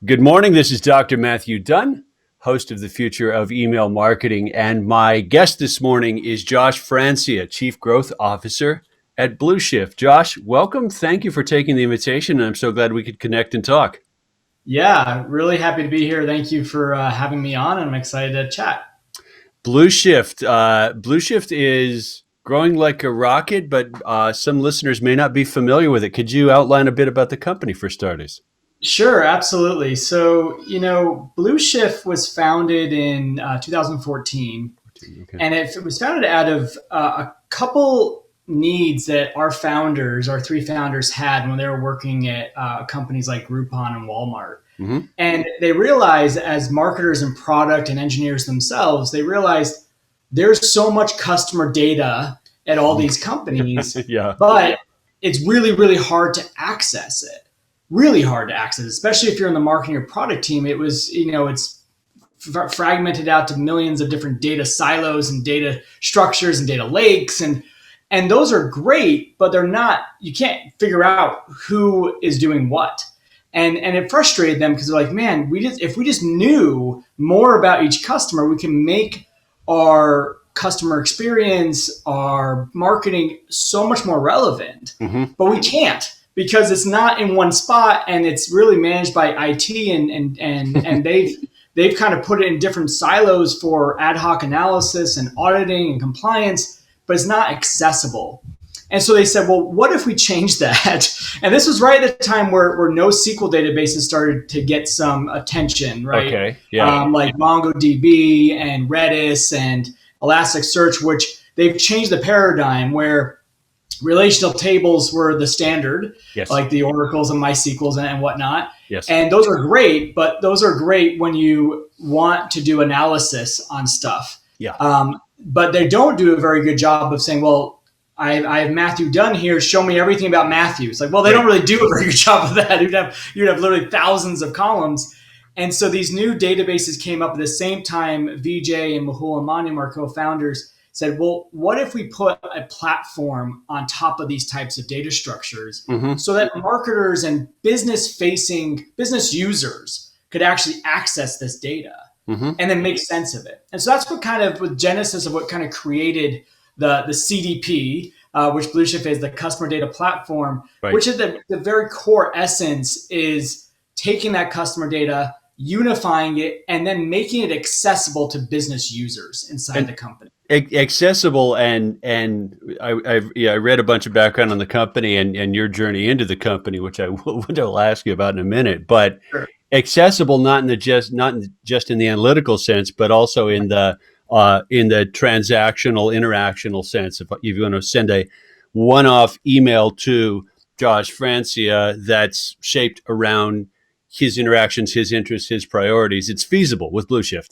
Good morning. This is Dr. Matthew Dunn, host of the Future of Email Marketing. And my guest this morning is Josh Francia, Chief Growth Officer at Blueshift. Josh, welcome. Thank you for taking the invitation. I'm so glad we could connect and talk. Yeah, really happy to be here. Thank you for having me on. I'm excited to chat. Blueshift is growing like a rocket, but some listeners may not be familiar with it. Could you outline a bit about the company for starters? Sure, absolutely. So, Blueshift was founded in 2014, Okay. and it was founded out of a couple needs that our three founders had when they were working at companies like Groupon and Walmart. Mm-hmm. And they realized, as marketers and product and engineers themselves, they realized there's so much customer data at all these companies, Yeah. but it's really, really hard to access it. Really hard to access, especially if you're in the marketing or product team. It's fragmented out to millions of different data silos and data structures and data lakes. And those are great, but you can't figure out who is doing what. And it frustrated them because they're like, man, if we just knew more about each customer, we can make our customer experience, our marketing so much more relevant. Mm-hmm. But we can't, because it's not in one spot, and it's really managed by IT, and they've kind of put it in different silos for ad hoc analysis and auditing and compliance, but it's not accessible. And so they said, well, what if we change that? And this was right at the time where NoSQL databases started to get some attention, right? Okay. Yeah. Like MongoDB and Redis and Elasticsearch, which they've changed the paradigm where relational tables were the standard, Yes. like the Oracles and MySQLs and whatnot. Yes. And those are great, but those are great when you want to do analysis on stuff. Yeah. But they don't do a very good job of saying, well, I have Matthew Dunn here. Show me everything about Matthew. It's like, well, they don't really do a very good job of that. You'd have literally thousands of columns. And so these new databases came up at the same time. Vijay and Mehul and Manyam, our co-founders, said, well, what if we put a platform on top of these types of data structures so that marketers and business users could actually access this data and then make sense of it? And so that's what kind of, with genesis of what kind of created the CDP, which Blueshift is, the customer data platform, right, which is the very core essence is taking that customer data, unifying it, and then making it accessible to business users inside the company. Accessible, and I read a bunch of background on the company and your journey into the company, which I will ask you about in a minute. But sure. Accessible, not just in the analytical sense, but also in the transactional, interactional sense. If you want to send a one-off email to Josh Francia that's shaped around his interactions, his interests, his priorities, it's feasible with Blueshift.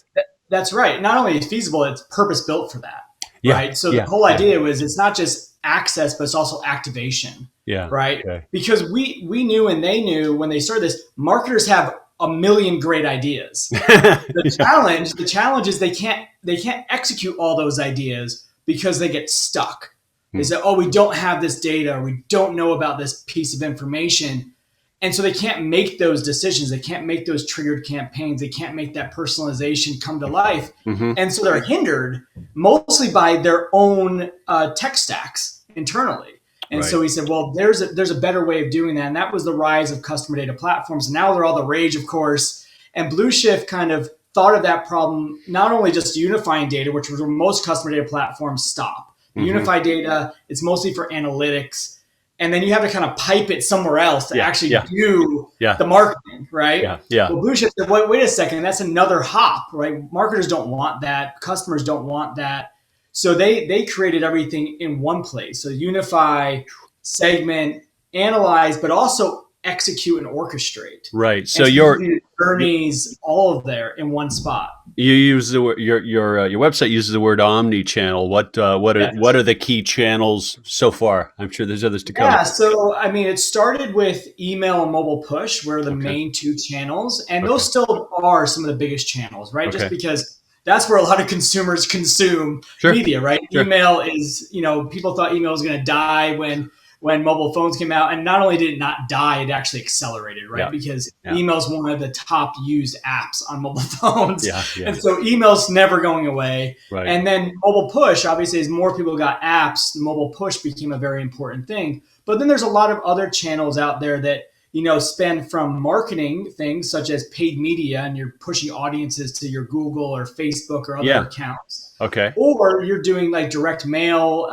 That's right. Not only is it feasible, it's purpose-built for that, right? So the whole idea was it's not just access, but it's also activation, right? Okay. Because we knew and they knew when they started this, marketers have a million great ideas. The challenge is they can't execute all those ideas because they get stuck. They say, oh, we don't have this data, or we don't know about this piece of information. And so they can't make those decisions. They can't make those triggered campaigns. They can't make that personalization come to life. And so they're hindered mostly by their own tech stacks internally. And so he said, well, there's a better way of doing that. And that was the rise of customer data platforms. And now they're all the rage, of course. And Blueshift kind of thought of that problem, not only just unifying data, which was where most customer data platforms stop. Unified data, it's mostly for analytics. And then you have to kind of pipe it somewhere else to actually do the marketing, right? Well, Blueshift said, wait a second, that's another hop, right? Marketers don't want that. Customers don't want that. So they created everything in one place. So unify, segment, analyze, but also execute and orchestrate. Right. So your journeys all of there in one spot. You use the word, your website uses the word omnichannel. What are the key channels so far? I'm sure there's others to come. Yeah. So I mean, it started with email and mobile push were the main two channels, and those still are some of the biggest channels, right? Just because that's where a lot of consumers consume media, right? Email is, people thought email was going to die when when mobile phones came out. And not only did it not die, it actually accelerated, right? Because email is one of the top used apps on mobile phones. And so email's never going away. Right. And then mobile push, obviously, as more people got apps, mobile push became a very important thing. But then there's a lot of other channels out there that, spend from marketing things such as paid media, and you're pushing audiences to your Google or Facebook or other accounts. Okay. Or you're doing like direct mail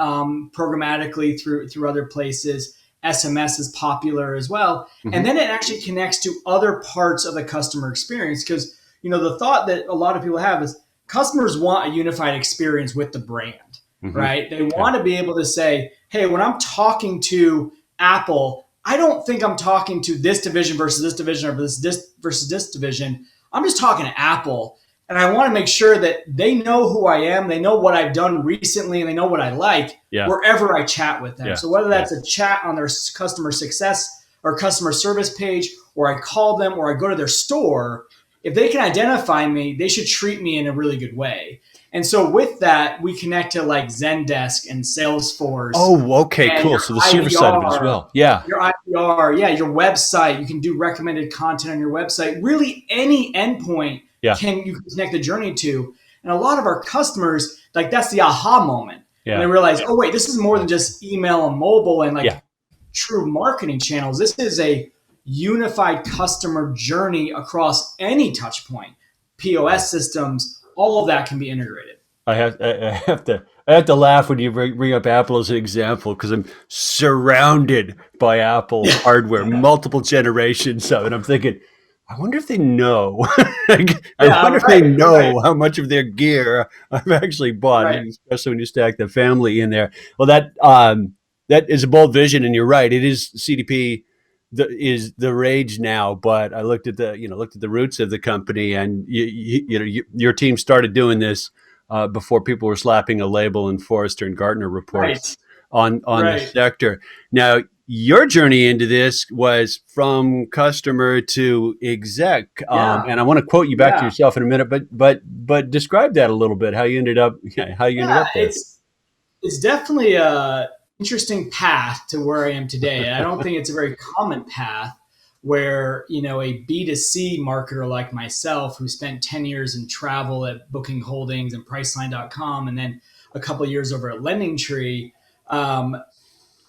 programmatically through other places. SMS is popular as well. Mm-hmm. And then it actually connects to other parts of the customer experience, because, the thought that a lot of people have is customers want a unified experience with the brand, right? They want to be able to say, hey, when I'm talking to Apple, I don't think I'm talking to this division versus this division or this versus this division. I'm just talking to Apple. And I want to make sure that they know who I am. They know what I've done recently, and they know what I like wherever I chat with them. So whether that's a chat on their customer success or customer service page, or I call them, or I go to their store, if they can identify me, they should treat me in a really good way. And so with that, we connect to like Zendesk and Salesforce. Oh, okay, cool. So the service side of it as well. Yeah. Your IVR, your website. You can do recommended content on your website. Really, any endpoint you can connect the journey to. And a lot of our customers, like, that's the aha moment. And they realize, oh, wait, this is more than just email and mobile and true marketing channels. This is a unified customer journey across any touch point, POS systems. All of that can be integrated. I have to laugh when you bring up Apple as an example, because I'm surrounded by Apple hardware, multiple generations of it. I'm thinking, I wonder if they know. I wonder if they know how much of their gear I've actually bought, especially when you stack the family in there. Well, that is a bold vision, and you're right. It is CDP. Is the rage now, but I looked at the roots of the company, and your team started doing this before people were slapping a label in Forrester and Gartner reports on the sector. Now, your journey into this was from customer to exec, and I want to quote you back to yourself in a minute, but describe that a little bit. How you ended up there. It's definitely a interesting path to where I am today. I don't think it's a very common path where, a B2C marketer like myself, who spent 10 years in travel at Booking Holdings and Priceline.com, and then a couple of years over at LendingTree,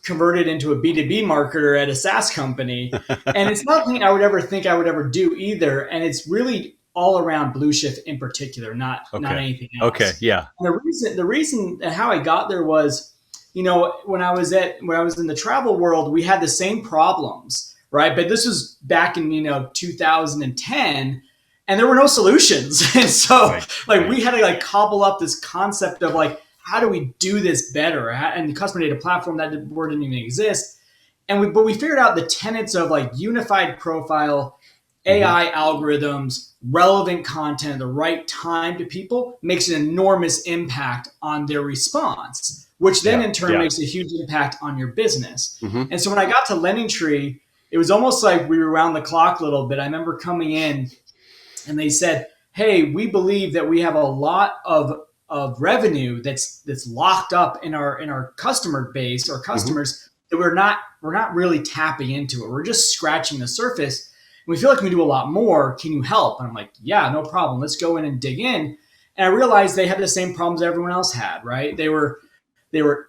converted into a B2B marketer at a SaaS company. And it's not something I would ever think I would ever do either. And it's really all around Blueshift in particular, not anything else. Okay, yeah. And the reason how I got there was, when I was in the travel world, we had the same problems, right? But this was back in 2010, and there were no solutions. And so we had to cobble up this concept of how do we do this better? And the customer data platform, that word didn't even exist. But we figured out the tenets of unified profile, AI algorithms, relevant content at the right time to people makes an enormous impact on their response, which then in turn makes a huge impact on your business. And so when I got to LendingTree, it was almost like we were around the clock a little bit. I remember coming in and they said, hey, we believe that we have a lot of revenue that's locked up in our customer base or customers that we're not really tapping into it. We're just scratching the surface. And we feel like we can do a lot more. Can you help? And I'm like, yeah, no problem. Let's go in and dig in. And I realized they had the same problems everyone else had, right? They were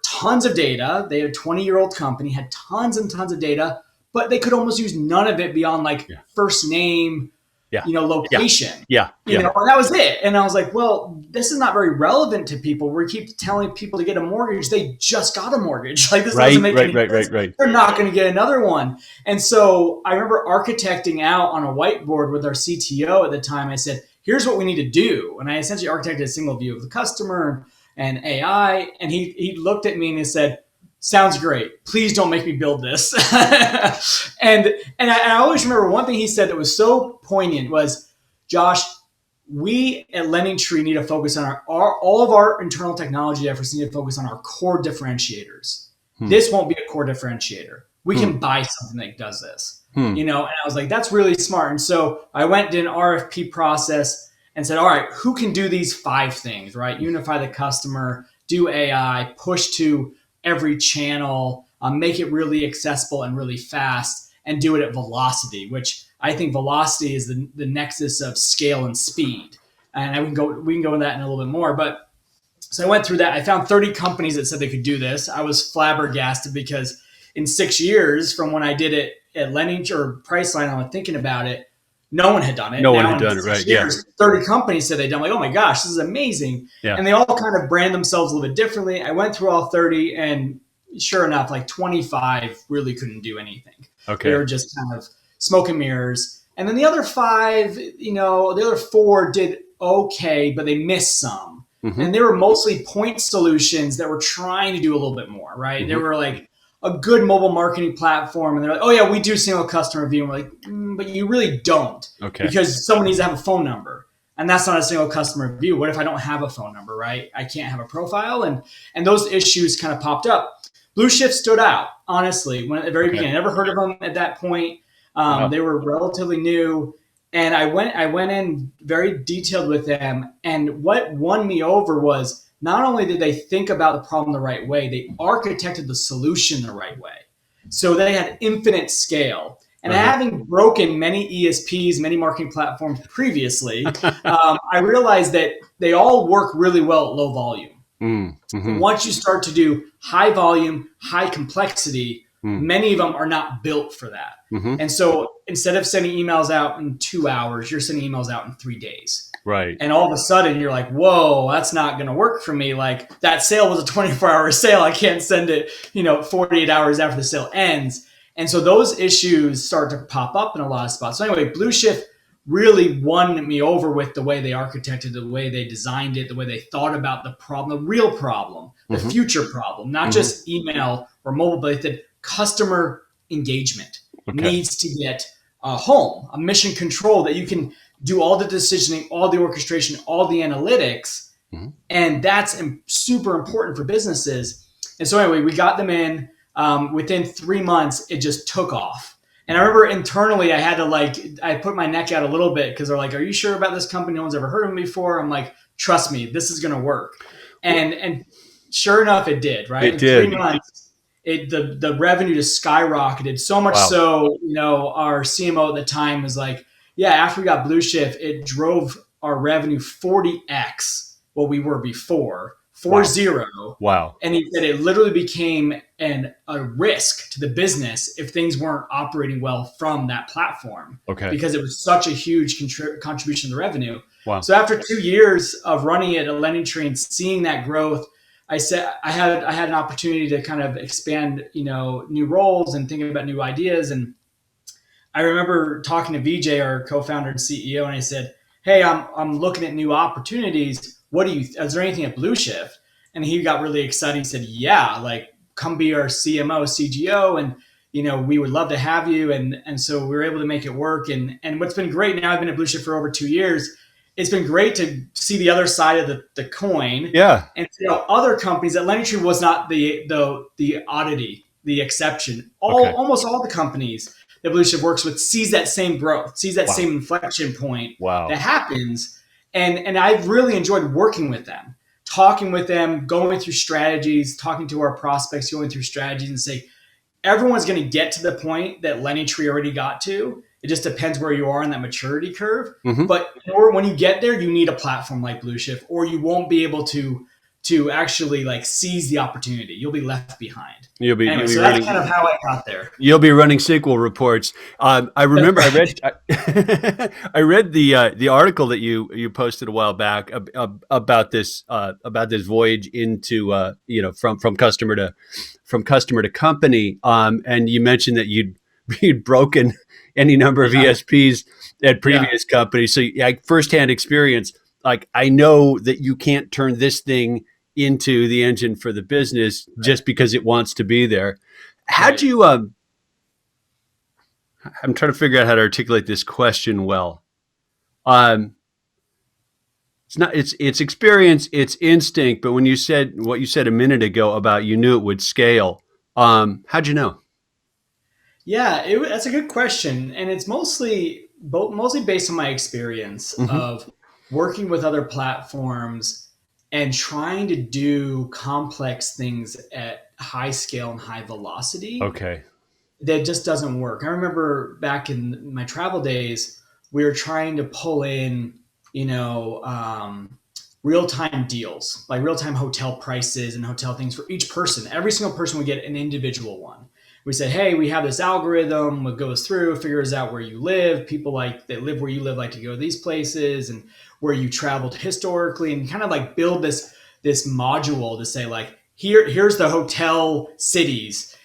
tons of data. They had a 20-year-old company, had tons and tons of data, but they could almost use none of it beyond first name, location. And that was it. And I was like, well, this is not very relevant to people. We keep telling people to get a mortgage. They just got a mortgage. This doesn't make any sense. They're not going to get another one. And so I remember architecting out on a whiteboard with our CTO at the time. I said, here's what we need to do. And I essentially architected a single view of the customer and AI. And he looked at me and he said, sounds great. Please don't make me build this. and I always remember one thing he said that was so poignant was, Josh, we at LendingTree need to focus on all of our internal technology efforts need to focus on our core differentiators. This won't be a core differentiator. We can buy something that does this. And I was like, that's really smart. And so I went to an RFP process and said, all right, who can do these 5 things, right? Unify the customer, do AI, push to every channel, make it really accessible and really fast, and do it at velocity, which I think velocity is the nexus of scale and speed. And we can go into that in a little bit more. But so I went through that. I found 30 companies that said they could do this. I was flabbergasted because in 6 years from when I did it at Lenny or Priceline, I was thinking about it, no one had done it. No one had done it, right? Years, 30 companies said they'd done it. Like, oh my gosh, this is amazing. Yeah. And they all kind of brand themselves a little bit differently. I went through all 30, and sure enough, like 25 really couldn't do anything. Okay. They were just kind of smoke and mirrors. And then the other 5, the other 4 did okay, but they missed some. Mm-hmm. And they were mostly point solutions that were trying to do a little bit more, right? Mm-hmm. They were like a good mobile marketing platform. And they're like, oh yeah, we do single customer view. And we're like, but you really don't. Okay. Because someone needs to have a phone number. And that's not a single customer view. What if I don't have a phone number, right? I can't have a profile. And those issues kind of popped up. Blueshift stood out, honestly, when at the very beginning. I never heard of them at that point. Wow. They were relatively new. And I went in very detailed with them. And what won me over was not only did they think about the problem the right way, they architected the solution the right way. So they had infinite scale. And having broken many ESPs, many marketing platforms previously, I realized that they all work really well at low volume. Mm-hmm. Once you start to do high volume, high complexity, many of them are not built for that. Mm-hmm. And so instead of sending emails out in 2 hours, you're sending emails out in 3 days. Right. And all of a sudden you're like, whoa, that's not going to work for me. Like that sale was a 24-hour sale. I can't send it, 48 hours after the sale ends. And so those issues start to pop up in a lot of spots. So anyway, Blueshift really won me over with the way they architected, the way they designed it, the way they thought about the problem, the real problem, the future problem, not just email or mobile, but the customer engagement needs to get a home, a mission control that you can do all the decisioning, all the orchestration, all the analytics. And that's super important for businesses. And so anyway, we got them in. Within 3 months, it just took off. And I remember internally, I had to I put my neck out a little bit because they're like, are you sure about this company? No one's ever heard of them before. I'm like, trust me, this is going to work. And sure enough, it did, right? It did. 3 months, the revenue just skyrocketed so much. Wow. So, our CMO at the time was like, yeah, after we got Blueshift, it drove our revenue 40x what we were before. 40. Wow. And he said it literally became a risk to the business if things weren't operating well from that platform. Okay. Because it was such a huge contribution to the revenue. Wow. So after 2 years of running it at LendingTree and seeing that growth, I said I had an opportunity to kind of expand, new roles and thinking about new ideas. And I remember talking to VJ, our co-founder and CEO, and I said, hey, I'm looking at new opportunities. Is there anything at Blueshift? And he got really excited. He said, yeah, come be our CMO, CGO. And, we would love to have you. And so we were able to make it work. And what's been great now, I've been at Blueshift for over 2 years. It's been great to see the other side of the coin. Yeah. And, other companies at LendingTree was not the oddity, the exception. Almost all the companies that Blueshift works with sees that same growth, sees that same inflection point that happens. And I've really enjoyed working with them, talking with them, going through strategies, talking to our prospects, going through strategies and say, everyone's going to get to the point that LendingTree already got to. It just depends where you are in that maturity curve. Mm-hmm. But when you get there, you need a platform like Blueshift, or you won't be able to actually seize the opportunity. You'll be left behind. So that's kind of how I got there. You'll be running SQL reports. I remember I read the article that you posted a while back about this voyage into from customer to company. And you mentioned that you'd broken any number of ESPs at previous companies. So firsthand experience. I know that you can't turn this thing into the engine for the business just because it wants to be there. How'd you, I'm trying to figure out how to articulate this question well. It's experience, it's instinct, but when you said what you said a minute ago about you knew it would scale, how'd you know? Yeah, that's a good question. And it's mostly based on my experience of working with other platforms and trying to do complex things at high scale and high velocity. Okay. That just doesn't work. I remember back in my travel days, we were trying to pull in, real-time deals, like real-time hotel prices and hotel things for each person. Every single person would get an individual one. We said, hey, we have this algorithm that goes through, figures out where you live. People that live where you live like to go to these places and where you traveled historically, and kind of like build this module to say like, here's the hotel cities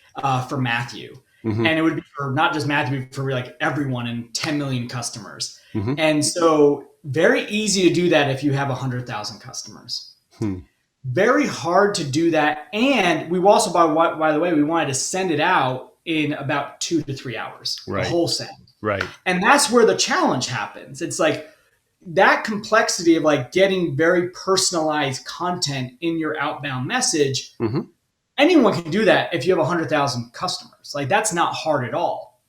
for Matthew. Mm-hmm. And it would be for not just Matthew, but for like everyone and 10 million customers. Mm-hmm. And so very easy to do that if you have 100,000 customers. Very hard to do that. And we also, by the way, we wanted to send it out in about 2 to 3 hours, right. The whole send. Right. And that's where the challenge happens. It's like that complexity of like getting very personalized content in your outbound message. Mm-hmm. Anyone can do that if you have 100,000 customers. Like that's not hard at all.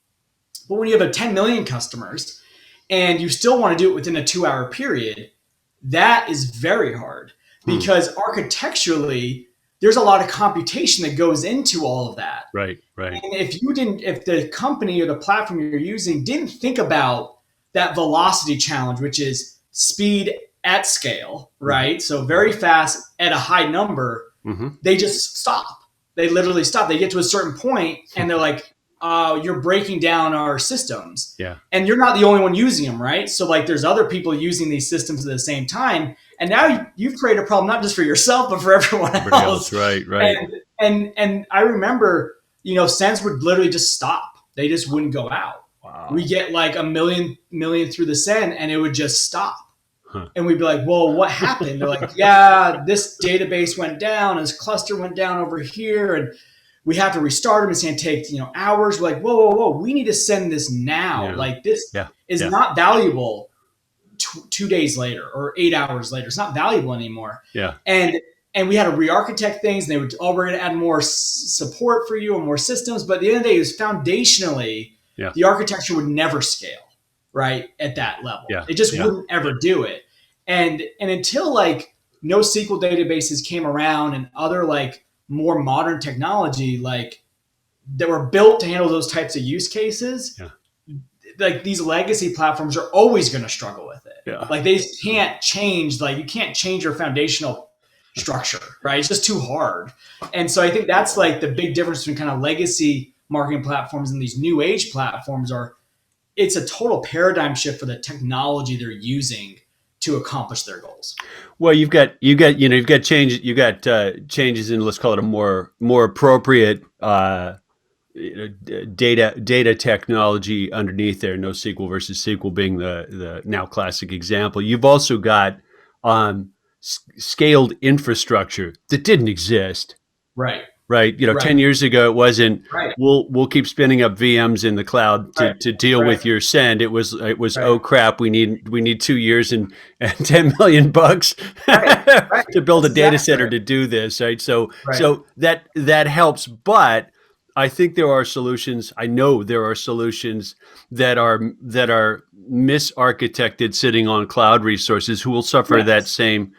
But when you have 10 million customers and you still want to do it within a 2-hour period, that is very hard because architecturally, there's a lot of computation that goes into all of that. Right, right. And if the company or the platform you're using didn't think about that velocity challenge, which is speed at scale, right? So very fast at a high number, they just stop. They literally stop. They get to a certain point and they're like, you're breaking down our systems. Yeah. And you're not the only one using them, right? So like there's other people using these systems at the same time. And now you've created a problem, not just for yourself, but for everyone else. Right. And I remember, sends would literally just stop. They just wouldn't go out. Wow. We get like a million through the send and it would just stop. And we'd be like, well, what happened? They're like, yeah, this database went down, this cluster went down over here, and we have to restart them. It's going to take, hours. We're like, whoa, we need to send this now. Yeah. Like this is not valuable 2 days later or 8 hours later. It's not valuable anymore. Yeah. And we had to re-architect things, and they would, we're going to add more support for you and more systems. But at the end of the day, it was foundationally, the architecture would never scale. Right at that level, it just wouldn't ever do it, and until like NoSQL databases came around and other like more modern technology like that were built to handle those types of use cases, like these legacy platforms are always going to struggle with it. Like they can't change, like you can't change your foundational structure, right? It's just too hard, and so I think that's like the big difference between kind of legacy marketing platforms and these new age platforms are. It's a total paradigm shift for the technology they're using to accomplish their goals. Well, you've got changes in, let's call it a more appropriate data technology underneath there. NoSQL versus SQL being the now classic example. You've also got scaled infrastructure that didn't exist. Right. Right. 10 years ago, it wasn't, we'll keep spinning up VMs in the cloud to deal with your send. It was, oh crap, we need 2 years and $10 million to build a data center to do this. Right. So that helps. But I think there are solutions. I know there are solutions that are misarchitected sitting on cloud resources who will suffer that same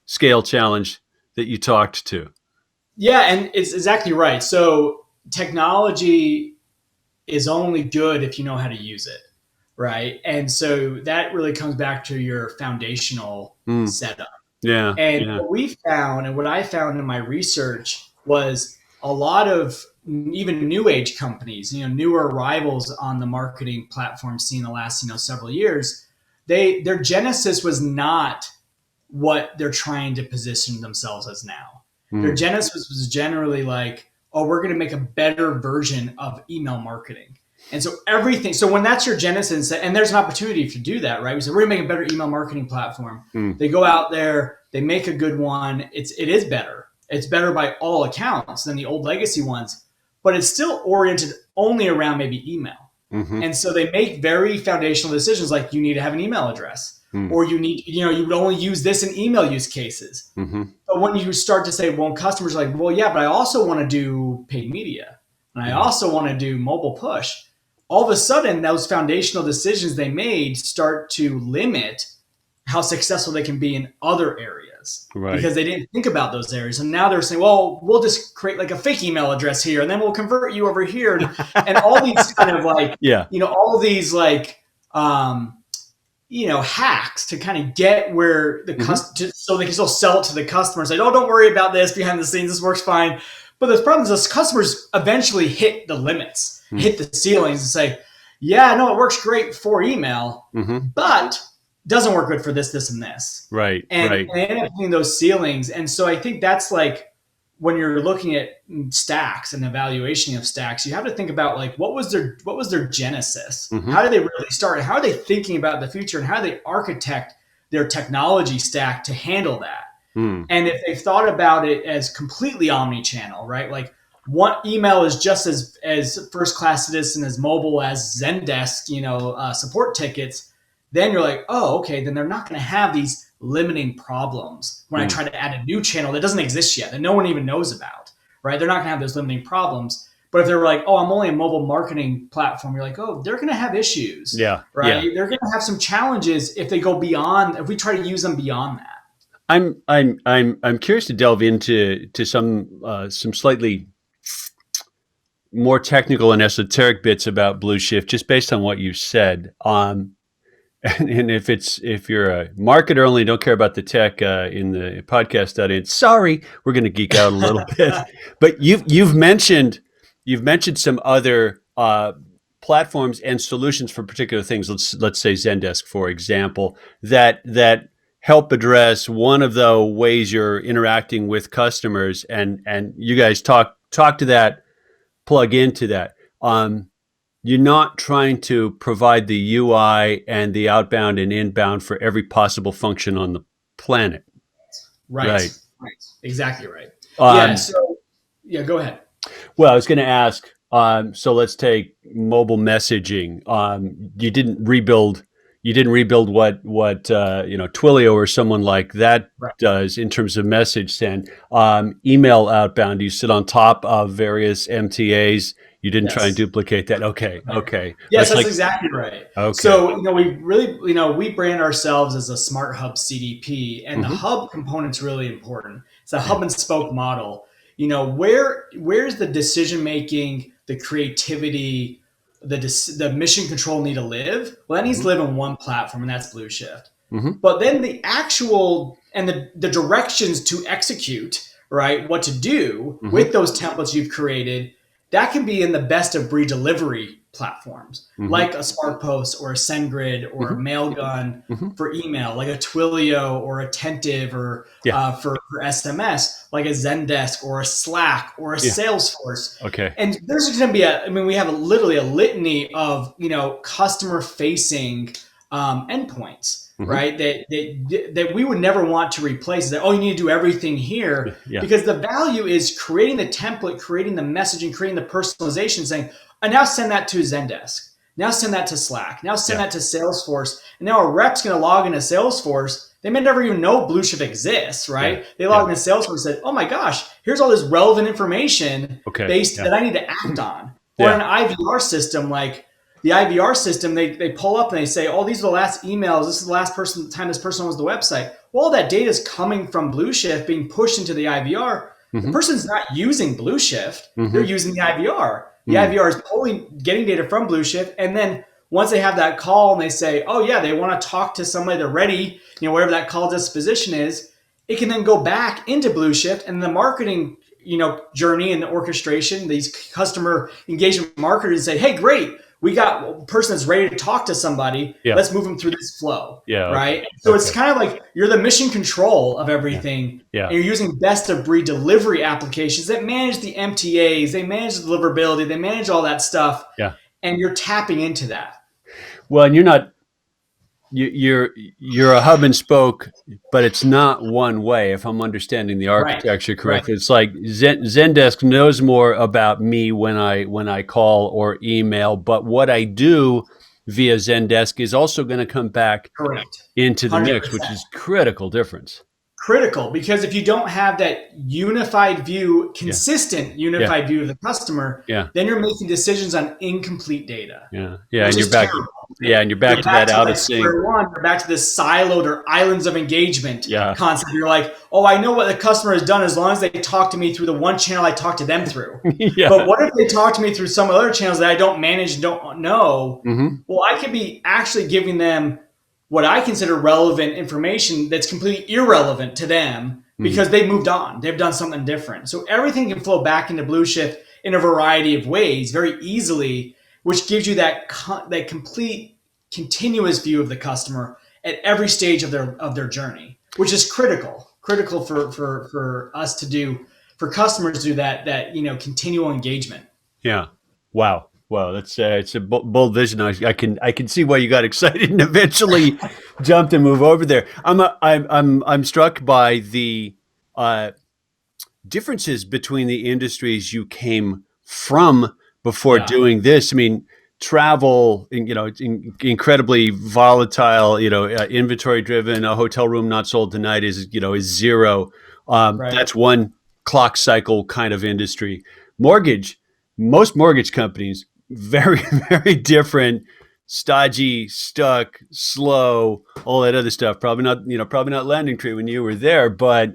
scale challenge that you talked to. Yeah, and it's exactly right. So technology is only good if you know how to use it, right? And so that really comes back to your foundational setup. Yeah. And what we found and what I found in my research was a lot of even new age companies, newer arrivals on the marketing platform scene the last, several years, their genesis was not what they're trying to position themselves as now. Their genesis was generally like, oh, we're going to make a better version of email marketing. And so so when that's your genesis, and there's an opportunity to do that, right? We said, we're going to make a better email marketing platform. They go out there, they make a good one. It is better. It's better by all accounts than the old legacy ones, but it's still oriented only around maybe email. And so they make very foundational decisions like you need to have an email address. Or you need, you would only use this in email use cases. But when you start to say, well, customers are like, well, yeah, but I also want to do paid media. And I also want to do mobile push. All of a sudden, those foundational decisions they made start to limit how successful they can be in other areas. areas because they didn't think about those areas. And now they're saying, well, we'll just create like a fake email address here, and then we'll convert you over here. And all these kind of like, all of these like, hacks to kind of get where the so they can still sell it to the customer and say, oh, don't worry about this behind the scenes. This works fine. But the problem is customers eventually hit the limits, hit the ceilings and say, yeah, no, it works great for email, but doesn't work good for this, this, and this. Right. And they end up hitting those ceilings. And so I think that's like when you're looking at stacks and evaluation of stacks, you have to think about like what was their genesis? How did they really start? How are they thinking about the future, and how do they architect their technology stack to handle that? And if they've thought about it as completely omni-channel, right? Like one email is just as first-class citizen as mobile as Zendesk, support tickets. Then you're like, oh, okay, then they're not going to have these limiting problems when I try to add a new channel that doesn't exist yet, that no one even knows about, right? They're not going to have those limiting problems. But if they're like, oh, I'm only a mobile marketing platform, you're like, oh, they're going to have issues, right? They're going to have some challenges if they go beyond, if we try to use them beyond that. I'm curious to delve into some slightly more technical and esoteric bits about Blueshift, just based on what you said. And if you're a marketer only, don't care about the tech in the podcast audience, sorry, we're going to geek out a little bit. But you've mentioned some other platforms and solutions for particular things. Let's say Zendesk, for example, that help address one of the ways you're interacting with customers, and you guys talk to that, plug into that. You're not trying to provide the UI and the outbound and inbound for every possible function on the planet. Right. Exactly right. Go ahead. Well, I was going to ask, so let's take mobile messaging. You didn't rebuild what Twilio or someone like that does in terms of message send. Email outbound, you sit on top of various MTAs. You didn't try and duplicate that. Okay. Yes, that's exactly right. Okay. So, we really, we brand ourselves as a smart hub CDP, and the hub component's really important. It's a hub and spoke model. Where's the decision making, the creativity, the mission control need to live? Well, that needs to live on one platform, and that's Blueshift. But then the actual and the directions to execute, right? What to do with those templates you've created, that can be in the best of breed delivery platforms, like a SparkPost or a SendGrid or a Mailgun for email, like a Twilio or Attentive, or for SMS, like a Zendesk or a Slack or a Salesforce. Okay. And there's going to be we have literally a litany of, customer facing endpoints. Right, that we would never want to replace. That you need to do everything here, because the value is creating the template, creating the messaging, creating the personalization, saying, "I now send that to Zendesk, now send that to Slack, now send that to Salesforce," and now a rep's going to log into Salesforce. They may never even know Blueshift exists, right? They log into Salesforce and said, "Oh my gosh, here's all this relevant information that I need to act on." Or an IVR system like. The IVR system, they pull up and they say, oh, these are the last emails. This is the last time this person was the website. Well, all that data is coming from Blueshift, being pushed into the IVR. The person's not using Blueshift. They're using the IVR. The IVR is getting data from Blueshift. And then once they have that call and they say, oh, yeah, they want to talk to somebody, they're ready, whatever that call disposition is, it can then go back into Blueshift, and the marketing journey and the orchestration, these customer engagement marketers say, hey, great. We got a person that's ready to talk to somebody. Let's move them through this flow. Right. So it's kind of like you're the mission control of everything. And you're using best of breed delivery applications that manage the MTAs, they manage the deliverability, they manage all that stuff. And you're tapping into that. Well, and you're a hub and spoke, but it's not one way, if I'm understanding the architecture correctly. It's like Zendesk knows more about me when I call or email, but what I do via Zendesk is also going to come back into the 100%. Mix, which is critical difference. Critical, because if you don't have that unified view, consistent unified view of the customer, then you're making decisions on incomplete data. And you're back. Yeah, and you're back to that out of sync. Square one, you're back to this siloed or islands of engagement concept. You're like, oh, I know what the customer has done as long as they talk to me through the one channel I talk to them through. But what if they talk to me through some other channels that I don't manage and don't know? Well, I could be actually giving them what I consider relevant information that's completely irrelevant to them because they've moved on. They've done something different. So everything can flow back into Blueshift in a variety of ways very easily, which gives you that complete continuous view of the customer at every stage of their journey, which is critical for us to do, for customers to do that continual engagement. Yeah. Wow. That's it's a bold vision. I can see why you got excited and eventually jumped and moved over there. I'm struck by the differences between the industries you came from before doing this. I mean, travel, it's incredibly volatile. Inventory driven. A hotel room not sold tonight is zero. That's one clock cycle kind of industry. Mortgage. Most mortgage companies, very, very different, stodgy, stuck, slow, all that other stuff. Probably not Landing Tree when you were there, but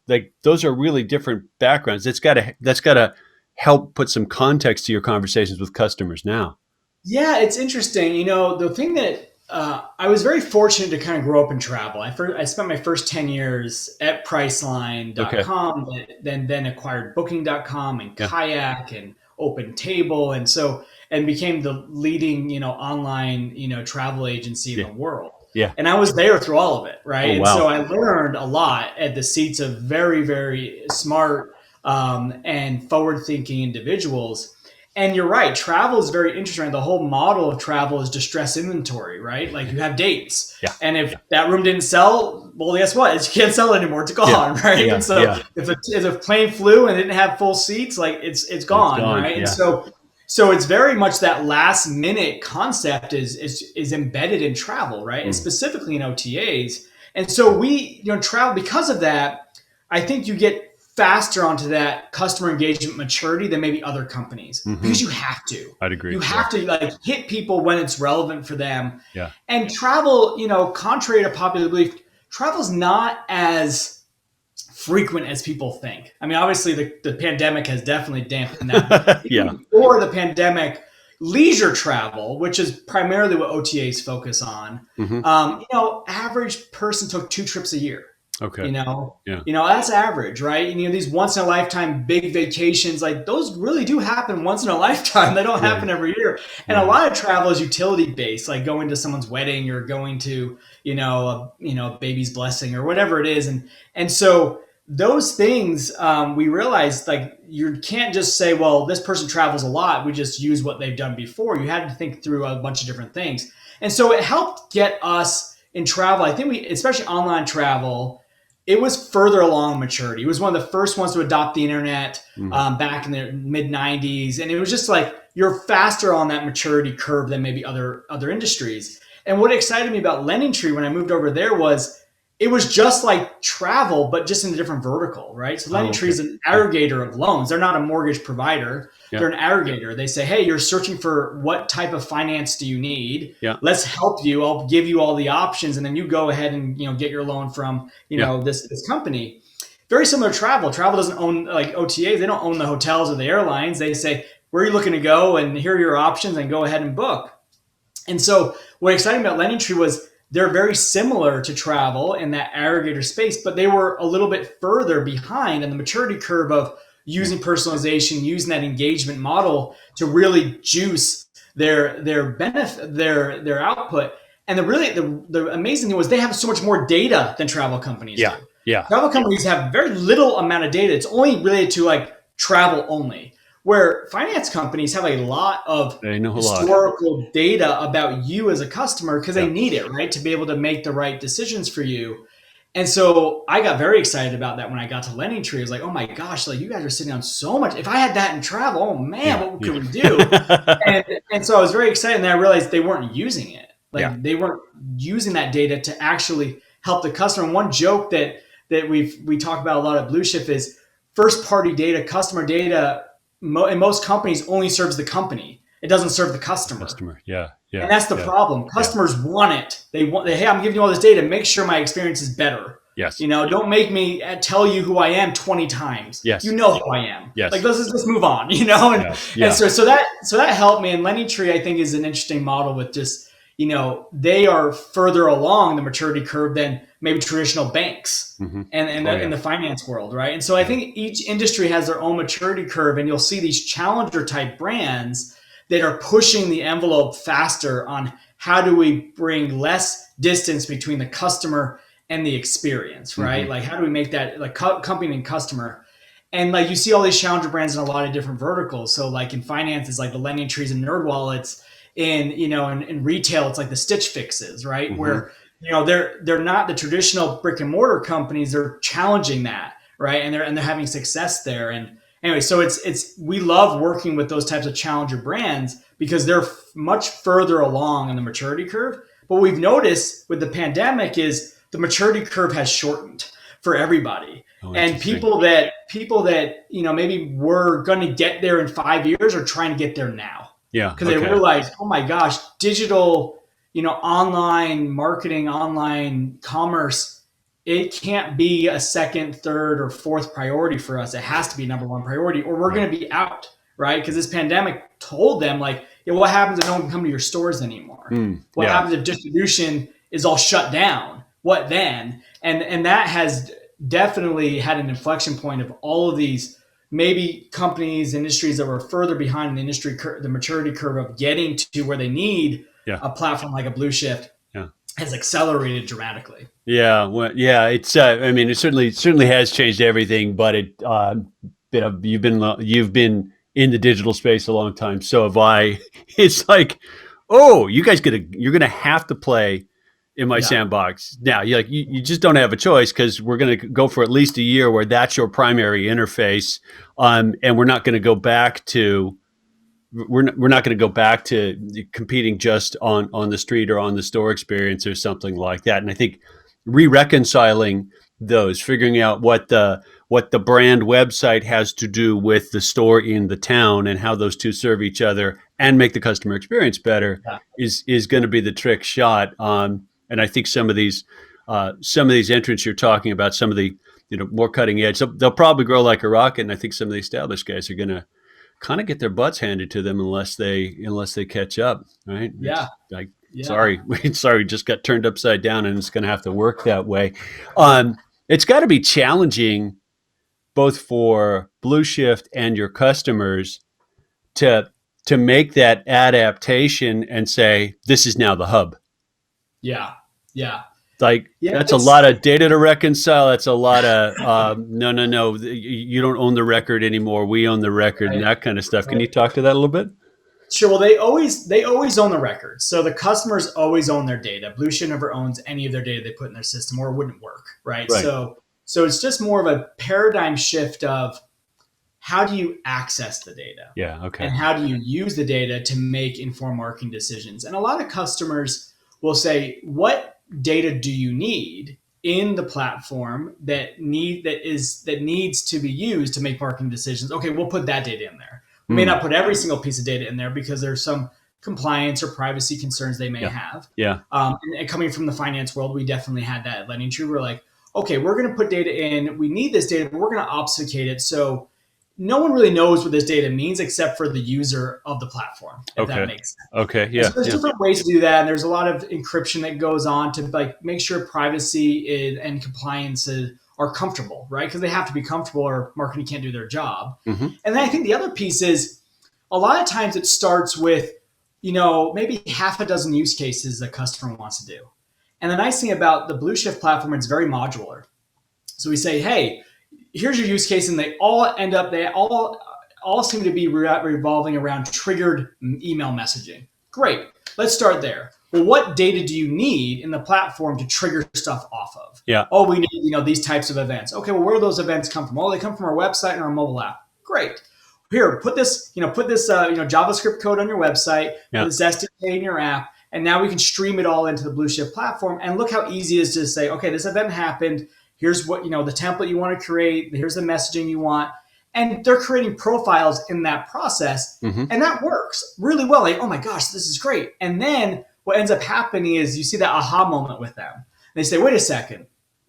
like those are really different backgrounds. That's got to help put some context to your conversations with customers now. Yeah, it's interesting. The thing that I was very fortunate to kind of grow up in travel. I spent my first 10 years at Priceline.com, then acquired Booking.com and Kayak and Open Table, and became the leading online travel agency in the world. Yeah. And I was there through all of it, right? Oh, wow. And so I learned a lot at the seats of very, very smart and forward-thinking individuals. And you're right, travel is very interesting. The whole model of travel is distress inventory, right? Like you have dates. Yeah. And if that room didn't sell, well, guess what? You can't sell it anymore. It's gone, right? Yeah. And so if a plane flew and didn't have full seats, like it's gone, right? Yeah. And so it's very much that last minute concept is embedded in travel, right? And specifically in OTAs. And so we, travel because of that. I think you get faster onto that customer engagement maturity than maybe other companies because you have to. I'd agree. You have to hit people when it's relevant for them. Yeah. And travel, contrary to popular belief, travel's not as frequent as people think. I mean, obviously the pandemic has definitely dampened that. Before the pandemic, leisure travel, which is primarily what OTAs focus on, average person took 2 trips a year. Okay. That's average, right? And these once in a lifetime big vacations, like those really do happen once in a lifetime. They don't happen every year. And a lot of travel is utility based, like going to someone's wedding or going to, a baby's blessing or whatever it is. And so those things, we realized like you can't just say, well, this person travels a lot. We just use what they've done before. You had to think through a bunch of different things. And so it helped get us in travel. I think especially online travel, it was further along maturity. It was one of the first ones to adopt the internet back in the mid 90s. And it was just like, you're faster on that maturity curve than maybe other industries. And what excited me about Lending Tree when I moved over there was it was just like travel, but just in a different vertical, right? So Lending Tree is an aggregator of loans. They're not a mortgage provider. Yeah. They're an aggregator. They say, hey, you're searching for what type of finance do you need? Yeah. Let's help you. I'll give you all the options. And then you go ahead and, get your loan from, this company. Very similar to travel. Travel doesn't own like OTAs. They don't own the hotels or the airlines. They say, where are you looking to go? And here are your options and go ahead and book. And so what exciting about Lending Tree was they're very similar to travel in that aggregator space, but they were a little bit further behind in the maturity curve of using personalization, using that engagement model to really juice their benefit, their output. And the amazing thing was they have so much more data than travel companies do. Yeah. Travel companies have very little amount of data. It's only related to like travel only. Where finance companies have a lot of historical data about you as a customer because they need it, right? To be able to make the right decisions for you. And so I got very excited about that when I got to Lending Tree. I was like, oh my gosh, like you guys are sitting on so much. If I had that in travel, oh man, what could we do? and so I was very excited. And then I realized they weren't using it. They weren't using that data to actually help the customer. And one joke that we talk about a lot at Blueshift is first party data, customer data, in most companies only serves the company. It doesn't serve the customer. Yeah. And that's the problem. Customers want it. They want, hey, I'm giving you all this data. Make sure my experience is better. Yes. Don't make me tell you who I am 20 times. Yes. You know who I am. Yes. Like, let's just move on, And so that helped me. And LendingTree, I think, is an interesting model with just, they are further along the maturity curve than maybe traditional banks in the finance world, right? And so I think each industry has their own maturity curve, and you'll see these challenger type brands that are pushing the envelope faster on how do we bring less distance between the customer and the experience, right? Like, how do we make that like company and customer? And like, you see all these challenger brands in a lot of different verticals. So like in finance, it's like the LendingTrees and NerdWallets. In retail, it's like the Stitch Fixes, right? Where, they're not the traditional brick and mortar companies. They're challenging that, right? And they're having success there. And anyway, so we love working with those types of challenger brands because they're much further along in the maturity curve. But what we've noticed with the pandemic is the maturity curve has shortened for everybody. And people that maybe were going to get there in 5 years are trying to get there now. Yeah. Because they realize, oh my gosh, digital, online marketing, online commerce, it can't be a second, third, or fourth priority for us. It has to be number one priority, or we're going to be out, right? Because this pandemic told them, like, what happens if no one can come to your stores anymore? What happens if distribution is all shut down? What then? And that has definitely had an inflection point of all of these maybe companies, industries that were further behind the industry, the maturity curve of getting to where they need a platform like a Blueshift has accelerated dramatically. Yeah. Well, yeah, it's, it certainly has changed everything, but you've been in the digital space a long time. So have I. It's like, you're going to have to play in my sandbox. Now, you just don't have a choice because we're going to go for at least a year where that's your primary interface, and we're not going to go back to competing just on the street or on the store experience or something like that. And I think reconciling those, figuring out what the brand website has to do with the store in the town and how those two serve each other and make the customer experience better is going to be the trick shot. And I think some of these entrants you're talking about, some of the more cutting edge, they'll probably grow like a rocket. And I think some of the established guys are going to kind of get their butts handed to them unless they catch up, right? Sorry, just got turned upside down, and it's going to have to work that way. It's got to be challenging both for Blueshift and your customers to make that adaptation and say, this is now the hub. Yeah. That's a lot of data to reconcile. That's a lot of no. You don't own the record anymore. We own the record, and that kind of stuff. Can you talk to that a little bit? Sure. Well, they always own the record. So the customers always own their data. Blueshift never owns any of their data they put in their system, or it wouldn't work, right? So it's just more of a paradigm shift of how do you access the data? Yeah. Okay. And how do you use the data to make informed marketing decisions? And a lot of customers will say, what data do you need in the platform that needs to be used to make marketing decisions? Okay, we'll put that data in there. We may not put every single piece of data in there because there's some compliance or privacy concerns they may have. Yeah. And coming from the finance world, we definitely had that at LendingTree. We're like, okay, we're going to put data in. We need this data, but we're going to obfuscate it so no one really knows what this data means except for the user of the platform, if that makes sense. Okay, yeah. So there's different ways to do that, and there's a lot of encryption that goes on to make sure privacy and compliance are comfortable, right? Because they have to be comfortable or marketing can't do their job. And then I think the other piece is a lot of times it starts with, maybe half a dozen use cases the customer wants to do. And the nice thing about the Blueshift platform, it's very modular. So we say, hey, here's your use case, and they all seem to be revolving around triggered email messaging. Great. Let's start there. Well, what data do you need in the platform to trigger stuff off of? Yeah. We need, these types of events. Okay. Well, where do those events come from? They come from our website and our mobile app. Great. Here, put this JavaScript code on your website, put this SDK in your app, and now we can stream it all into the Blueshift platform. And look how easy it is to say, okay, this event happened. Here's what, the template you want to create. Here's the messaging you want. And they're creating profiles in that process. Mm-hmm. And that works really well. Like, oh my gosh, this is great. And then what ends up happening is you see that aha moment with them. They say, wait a second,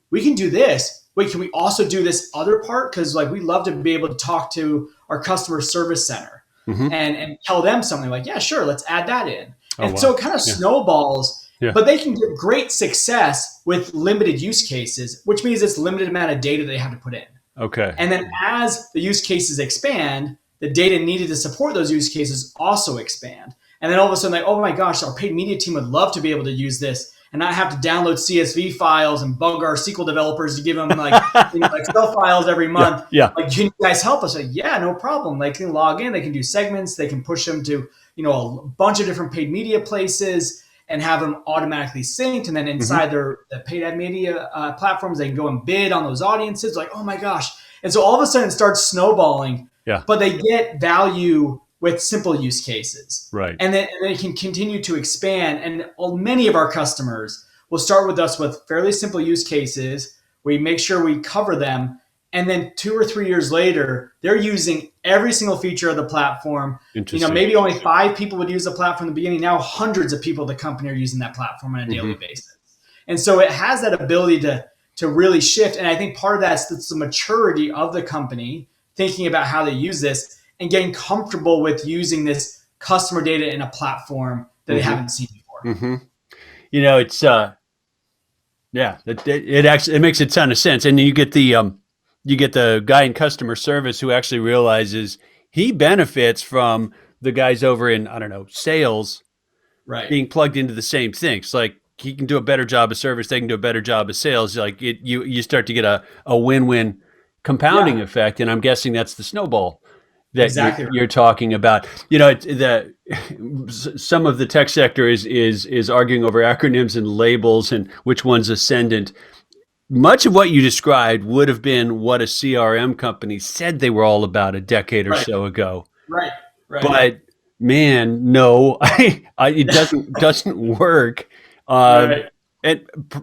we can do this. Wait, can we also do this other part? Because like we love to be able to talk to our customer service center and tell them something like, yeah, sure, let's add that in. And so it kind of snowballs, but they can get great success with limited use cases, which means it's limited amount of data they have to put in. Okay. And then as the use cases expand, the data needed to support those use cases also expand. And then all of a sudden, like, oh my gosh, our paid media team would love to be able to use this and not have to download CSV files and bug our SQL developers to give them like Excel files every month. Yeah. Like, can you guys help us? Like, yeah, no problem. They can log in, they can do segments, they can push them to, a bunch of different paid media places and have them automatically synced. And then inside the paid ad media platforms, they can go and bid on those audiences. Like, oh my gosh. And so all of a sudden it starts snowballing, but they get value with simple use cases. Right. And then they can continue to expand. And many of our customers will start with us with fairly simple use cases. We make sure we cover them. And then 2 or 3 years later, they're using every single feature of the platform. Maybe only 5 people would use the platform in the beginning. Now hundreds of people at the company are using that platform on a daily basis. And so it has that ability to really shift. And I think part of that's the maturity of the company, thinking about how they use this and getting comfortable with using this customer data in a platform that they haven't seen before. It's it makes a ton of sense. And you get the guy in customer service who actually realizes he benefits from the guys over in, sales, being plugged into the same things. Like he can do a better job of service, they can do a better job of sales. Like you start to get a win-win compounding effect. And I'm guessing that's the snowball that you're talking about. Some of the tech sector is arguing over acronyms and labels and which one's ascendant. Much of what you described would have been what a CRM company said they were all about a decade or so ago. Right. But man, no, it doesn't work. And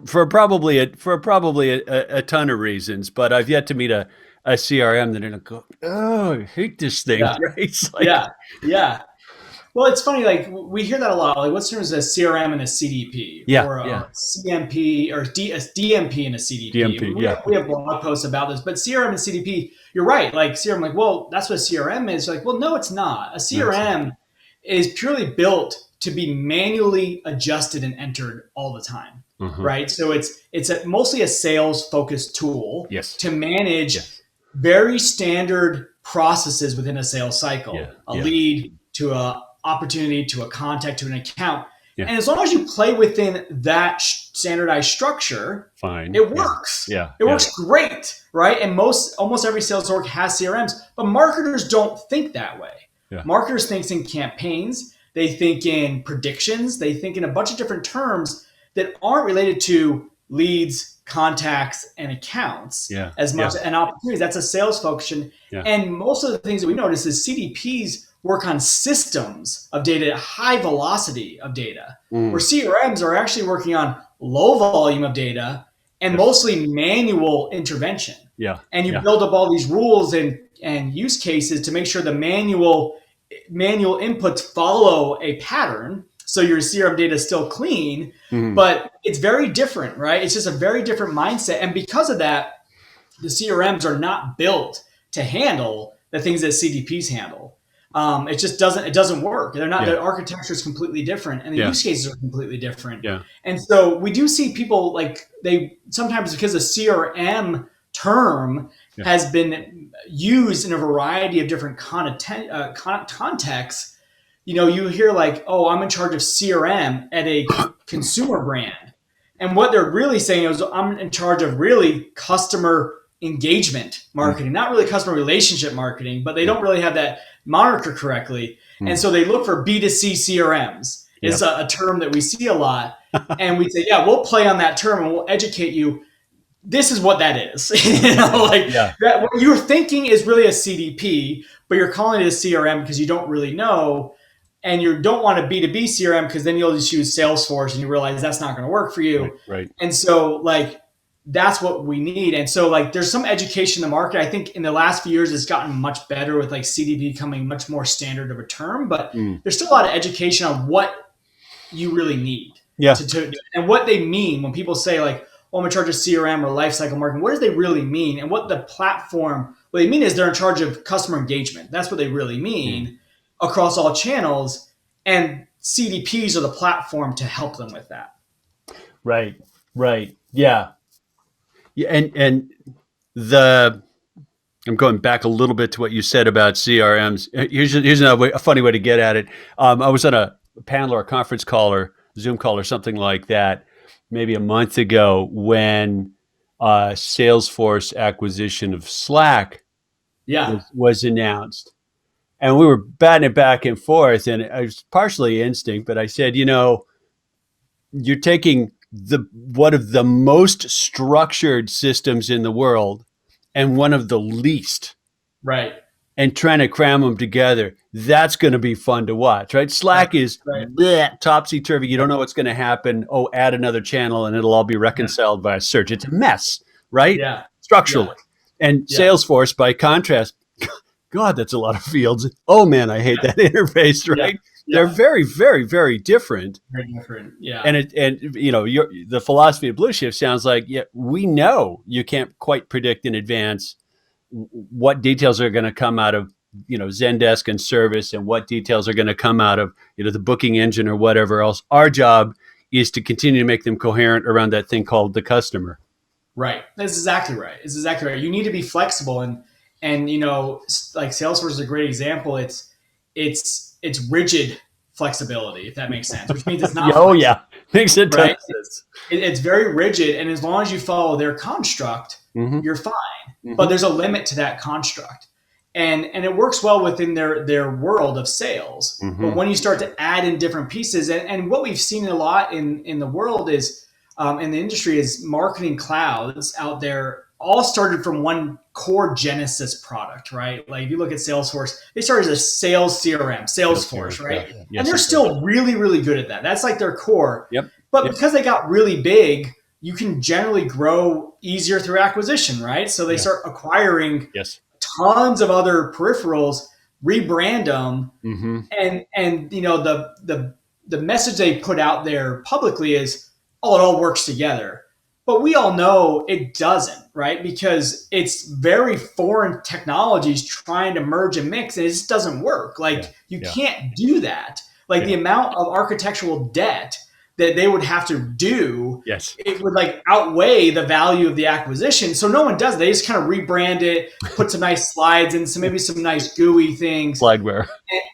for probably a ton of reasons. But I've yet to meet a CRM that didn't go, oh, I hate this thing. Yeah. Right? It's like, yeah. Well, it's funny, like we hear that a lot. Like what's known as a CRM and a CDP, or a CMP or a DMP and a CDP. DMP, we have blog posts about this, but CRM and CDP, you're right. Like CRM, like, well, that's what a CRM is. Like, well, no, it's not. A CRM is purely built to be manually adjusted and entered all the time, right? So it's mostly a sales focused tool to manage very standard processes within a sales cycle, a lead to a opportunity to a contact to an account. And as long as you play within that standardized structure, it works. It works great, right? And almost every sales org has CRMs, but marketers don't think that way. Marketers think in campaigns, they think in predictions, they think in a bunch of different terms that aren't related to leads, contacts, and accounts as much and opportunities. That's a sales function. And most of the things that we notice is CDPs work on systems of data, high velocity of data, where CRMs are actually working on low volume of data and mostly manual intervention. And you build up all these rules and use cases to make sure the manual inputs follow a pattern. So your CRM data is still clean, but it's very different, right? It's just a very different mindset. And because of that, the CRMs are not built to handle the things that CDPs handle. It just doesn't work. They're not, the architecture is completely different and the use cases are completely different. And so we do see people like sometimes because the CRM term has been used in a variety of different contexts. You hear like, oh, I'm in charge of CRM at a consumer brand. And what they're really saying is I'm in charge of really customer engagement marketing, not really customer relationship marketing, but they don't really have that moniker correctly. And so they look for B2C CRMs. It's a term that we see a lot. And we say, we'll play on that term and we'll educate you. This is what that is. That what you're thinking is really a CDP, but you're calling it a CRM because you don't really know. And you don't want a B2B CRM because then you'll just use Salesforce and you realize that's not going to work for you. Right. And so that's what we need. And so like there's some education in the market. I think in the last few years it's gotten much better with like CDP becoming much more standard of a term, but there's still a lot of education on what you really need. And what they mean when people say like, oh, I'm in charge of CRM or lifecycle marketing. What does they really mean? And what the platform, what they mean is they're in charge of customer engagement. That's what they really mean across all channels. And CDPs are the platform to help them with that. Right. Yeah. And I'm going back a little bit to what you said about CRMs. Here's a funny way to get at it. I was on a panel or a conference call or Zoom call or something like that maybe a month ago when Salesforce acquisition of Slack was announced. And we were batting it back and forth, and it was partially instinct, but I said, you're taking one of the most structured systems in the world and one of the least. Right. And trying to cram them together. That's going to be fun to watch, right? Slack is topsy-turvy. You don't know what's going to happen. Oh, add another channel and it'll all be reconciled via search. It's a mess, right? Yeah. Structurally. Yeah. And Salesforce, by contrast, God, that's a lot of fields. Oh, man, I hate that interface, right? Yeah. They're very, very, very different. Very different, yeah. And the philosophy of Blueshift sounds like, we know you can't quite predict in advance what details are going to come out of Zendesk and service, and what details are going to come out of the booking engine or whatever else. Our job is to continue to make them coherent around that thing called the customer. Right. That's exactly right. It's exactly right. You need to be flexible, and like Salesforce is a great example. It's rigid flexibility, if that makes sense, which means it's not. Oh yeah, makes it right. It's very rigid, and as long as you follow their construct, you're fine. But there's a limit to that construct, and it works well within their world of sales. But when you start to add in different pieces, and what we've seen a lot in the world is in the industry is marketing clouds out there all started from one core Genesis product, right? Like if you look at Salesforce, they started as a sales CRM, Salesforce, right? Yeah. Yes, and they're still really, really good at that. That's like their core. Yep. But because they got really big, you can generally grow easier through acquisition, right? So they start acquiring tons of other peripherals, rebrand them, and the message they put out there publicly is, oh, it all works together. But we all know it doesn't, right? Because it's very foreign technologies trying to merge and mix, and it just doesn't work. Like you can't do that. Like the amount of architectural debt that they would have to do, it would like outweigh the value of the acquisition. So no one does it. They just kind of rebrand it, put some nice slides and maybe some nice GUI things. Slideware.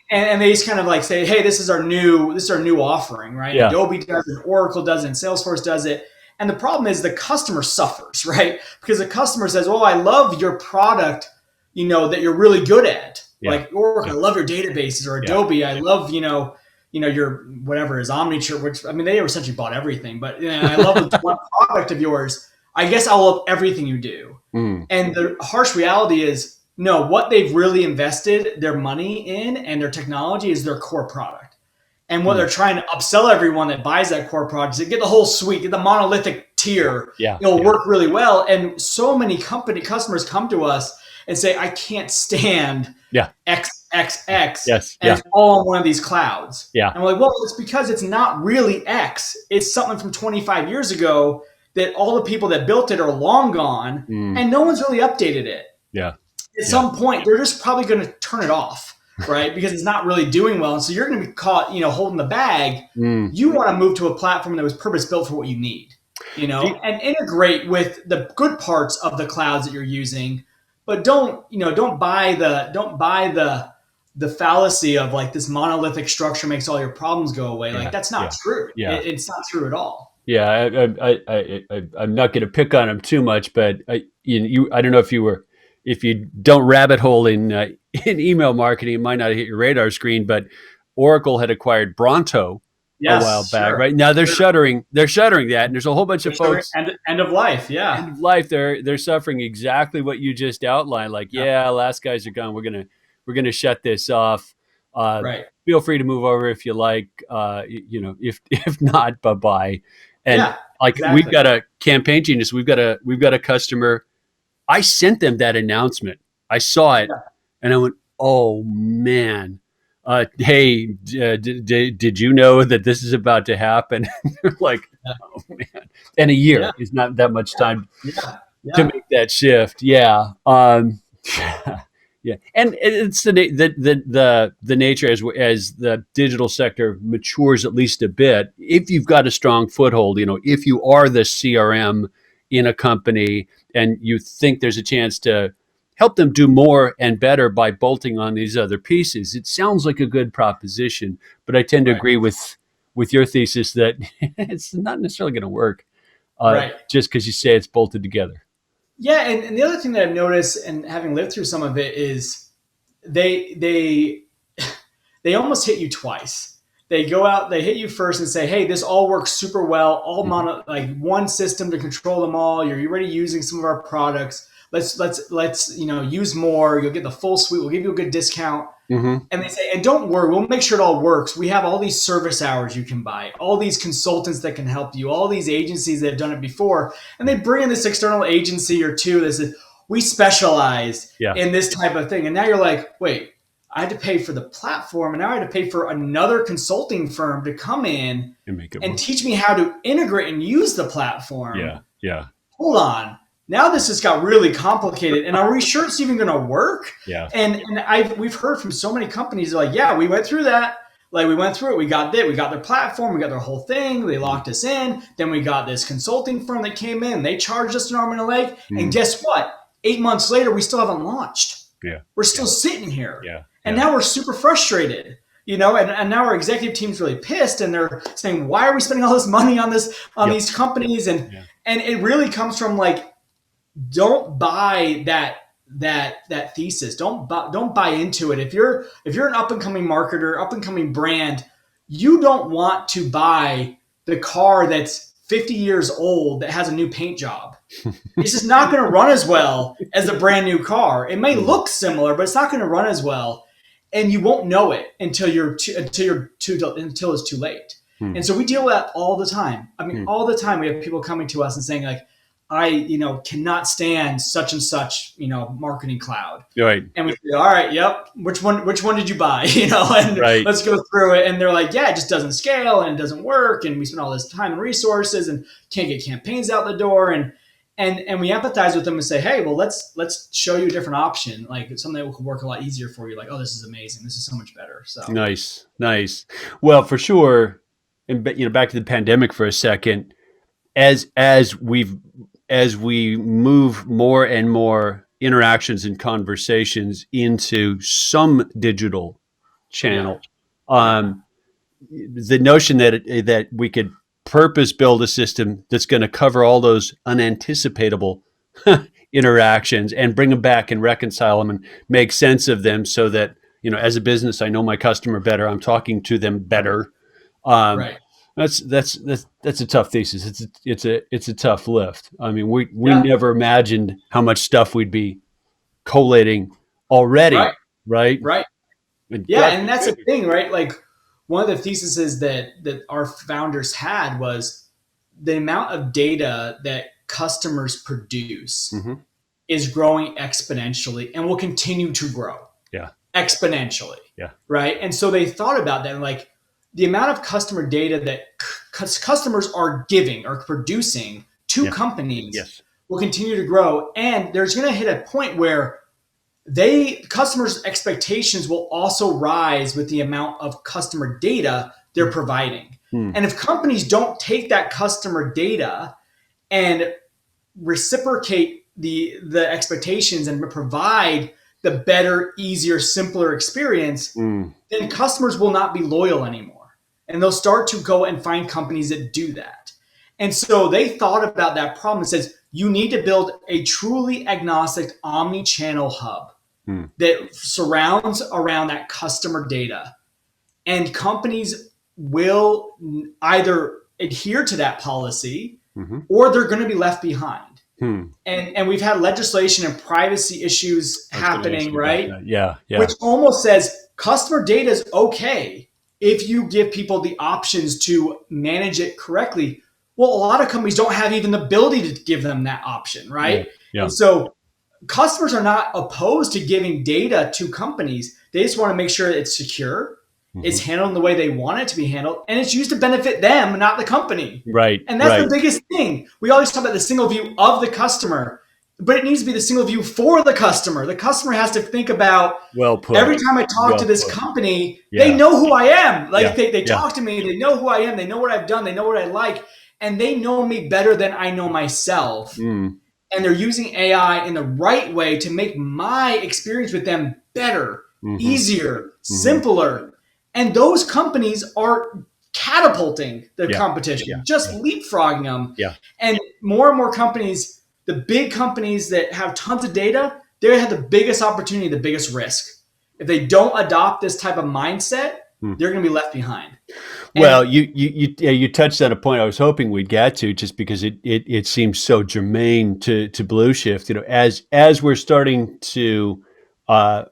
And they just kind of like say, hey, this is our new offering, right? Yeah. Adobe does it, Oracle does it, and Salesforce does it. And the problem is the customer suffers, right? Because the customer says, oh, I love your product, that you're really good at. Like Oracle, I love your databases, or Adobe, I love, your whatever is Omnichannel, which, I mean, they essentially bought everything, but I love the one product of yours. I guess I love everything you do. And the harsh reality is, no, what they've really invested their money in and their technology is their core product. And what they're trying to upsell everyone that buys that core product is get the whole suite, get the monolithic tier. It'll work really well. And so many customers come to us and say, I can't stand XXX and it's all on one of these clouds. And I'm like, well, it's because it's not really X. It's something from 25 years ago that all the people that built it are long gone and no one's really updated it. At some point, they're just probably going to turn it off. Right, because it's not really doing well, and so you're going to be caught, holding the bag. You want to move to a platform that was purpose built for what you need, and integrate with the good parts of the clouds that you're using, but don't buy the fallacy of like this monolithic structure makes all your problems go away. Like that's not true. It's not true at all. I'm not going to pick on him too much, but I don't know if you don't rabbit hole in email marketing, it might not hit your radar screen, but Oracle had acquired Bronto a while back, right? Now they're shuttering that, and there's a whole bunch of folks. End of life, End of life. They're suffering exactly what you just outlined. Like, last guys are gone. We're gonna shut this off. Feel free to move over if you like. If not, bye bye. And like exactly. we've got a Campaign Genius, we've got a customer. I sent them that announcement. I saw it, and I went, "Oh man, hey, did you know that this is about to happen?" They're like, "Oh man!" And a year is not that much time to make that shift. Yeah. Yeah, and it's the nature as the digital sector matures at least a bit. If you've got a strong foothold, if you are the CRM in a company and you think there's a chance to help them do more and better by bolting on these other pieces, it sounds like a good proposition. But I tend to agree with your thesis that it's not necessarily going to work just because you say it's bolted together. Yeah, and the other thing that I've noticed, and having lived through some of it, is they they almost hit you twice. They go out, they hit you first and say, "Hey, this all works super well. All like one system to control them all. You're already using some of our products. Let's use more. You'll get the full suite. We'll give you a good discount." And they say, "And don't worry, we'll make sure it all works. We have all these service hours you can buy, all these consultants that can help you, all these agencies that have done it before." And they bring in this external agency or two that says, "We specialize in this type of thing." And now you're like, wait, I had to pay for the platform, and now I had to pay for another consulting firm to come in and teach me how to integrate and use the platform. Yeah. Hold on. Now this has got really complicated, and are we sure it's even going to work? Yeah. And we've heard from so many companies like, yeah, we went through that. Like we went through it. We got their platform. We got their whole thing. They locked us in. Then we got this consulting firm that came in. They charged us an arm and a leg. And guess what? 8 months later, we still haven't launched. Yeah. We're still sitting here. Yeah. And now we're super frustrated. And now our executive team's really pissed, and they're saying, why are we spending all this money on these companies? And it really comes from like, don't buy that thesis. Don't buy into it. If you're an up and coming marketer, up and coming brand, you don't want to buy the car that's 50 years old that has a new paint job. It's just not going to run as well as a brand new car. It may look similar, but it's not going to run as well, and you won't know it until it's too late. And so we deal with that all the time. I mean, all the time we have people coming to us and saying like, I cannot stand such and such, marketing cloud. Right. And we say, all right, yep. Which one did you buy? And let's go through it. And they're like, yeah, it just doesn't scale and it doesn't work. And we spend all this time and resources and can't get campaigns out the door. And we empathize with them and say, hey, well, let's show you a different option. Like something that will work a lot easier for you. Like, oh, this is amazing. This is so much better. So nice. Well, for sure. And back to the pandemic for a second, as we move more and more interactions and conversations into some digital channel, the notion that we could purpose build a system that's going to cover all those unanticipatable interactions and bring them back and reconcile them and make sense of them so that, as a business, I know my customer better. I'm talking to them better. That's a tough thesis. It's a tough lift. I mean, we never imagined how much stuff we'd be collating already, right? Yeah, and that's the thing, right? Like one of the theses that our founders had was the amount of data that customers produce is growing exponentially and will continue to grow. Yeah, exponentially. Yeah, right. And so they thought about that, like, the amount of customer data that customers are giving or producing to companies will continue to grow. And there's going to hit a point where customers' expectations will also rise with the amount of customer data they're providing. And if companies don't take that customer data and reciprocate the expectations and provide the better, easier, simpler experience, then customers will not be loyal anymore. And they'll start to go and find companies that do that. And so they thought about that problem and says, you need to build a truly agnostic omni-channel hub that surrounds around that customer data. And companies will either adhere to that policy or they're going to be left behind. And we've had legislation and privacy issues happening, right? Yeah. Which almost says customer data is okay if you give people the options to manage it correctly. Well, a lot of companies don't have even the ability to give them that option, right? Yeah. And so customers are not opposed to giving data to companies. They just want to make sure it's secure, it's handled in the way they want it to be handled, and it's used to benefit them, not the company. Right. And that's the biggest thing. We always talk about the single view of the customer, but it needs to be the single view for the customer. The customer has to think about, every time I talk to this company, they know who I am. Like they talk to me, they know who I am, they know what I've done, they know what I like, and they know me better than I know myself. And they're using AI in the right way to make my experience with them better, easier, simpler. And those companies are catapulting the competition, just leapfrogging them. And more companies, the big companies that have tons of data, they have the biggest opportunity, the biggest risk. If they don't adopt this type of mindset, they're going to be left behind. Well, you touched on a point I was hoping we'd get to, just because it seems so germane to Blueshift. You know, as we're starting to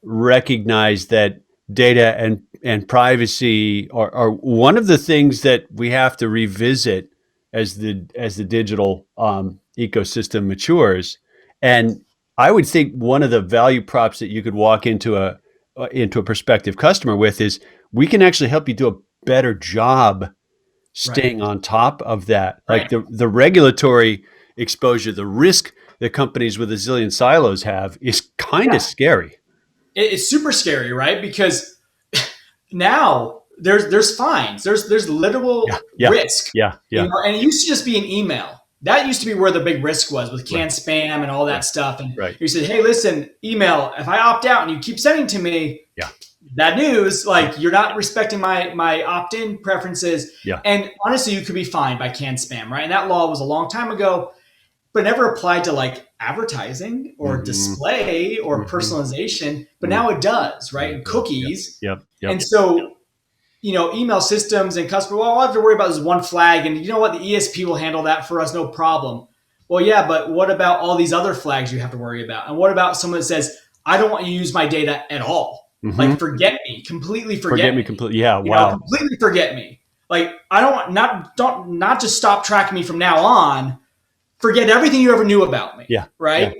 recognize that data and privacy are one of the things that we have to revisit as the digital ecosystem matures. And I would think one of the value props that you could walk into a prospective customer with is, we can actually help you do a better job staying on top of that. Like the regulatory exposure, the risk that companies with a zillion silos have is kind of scary. It's super scary, right? Because now there's fines, there's literal risk. You know? And it used to just be an email. That used to be where the big risk was, with canned spam and all that stuff. And you said, hey, listen, email, if I opt out and you keep sending to me, bad news, like you're not respecting my opt-in preferences. And honestly, you could be fined by canned spam, right? And that law was a long time ago, but never applied to like advertising or display or personalization. But now it does, right? And cookies. And so, you know, email systems and customer, well, all I have to worry about is one flag. And you know what? The ESP will handle that for us, no problem. Well, yeah, but what about all these other flags you have to worry about? And what about someone that says, I don't want you to use my data at all? Like, forget me, completely forget me. Completely forget me. Like, I don't want, not just stop tracking me from now on. Forget everything you ever knew about me. Right?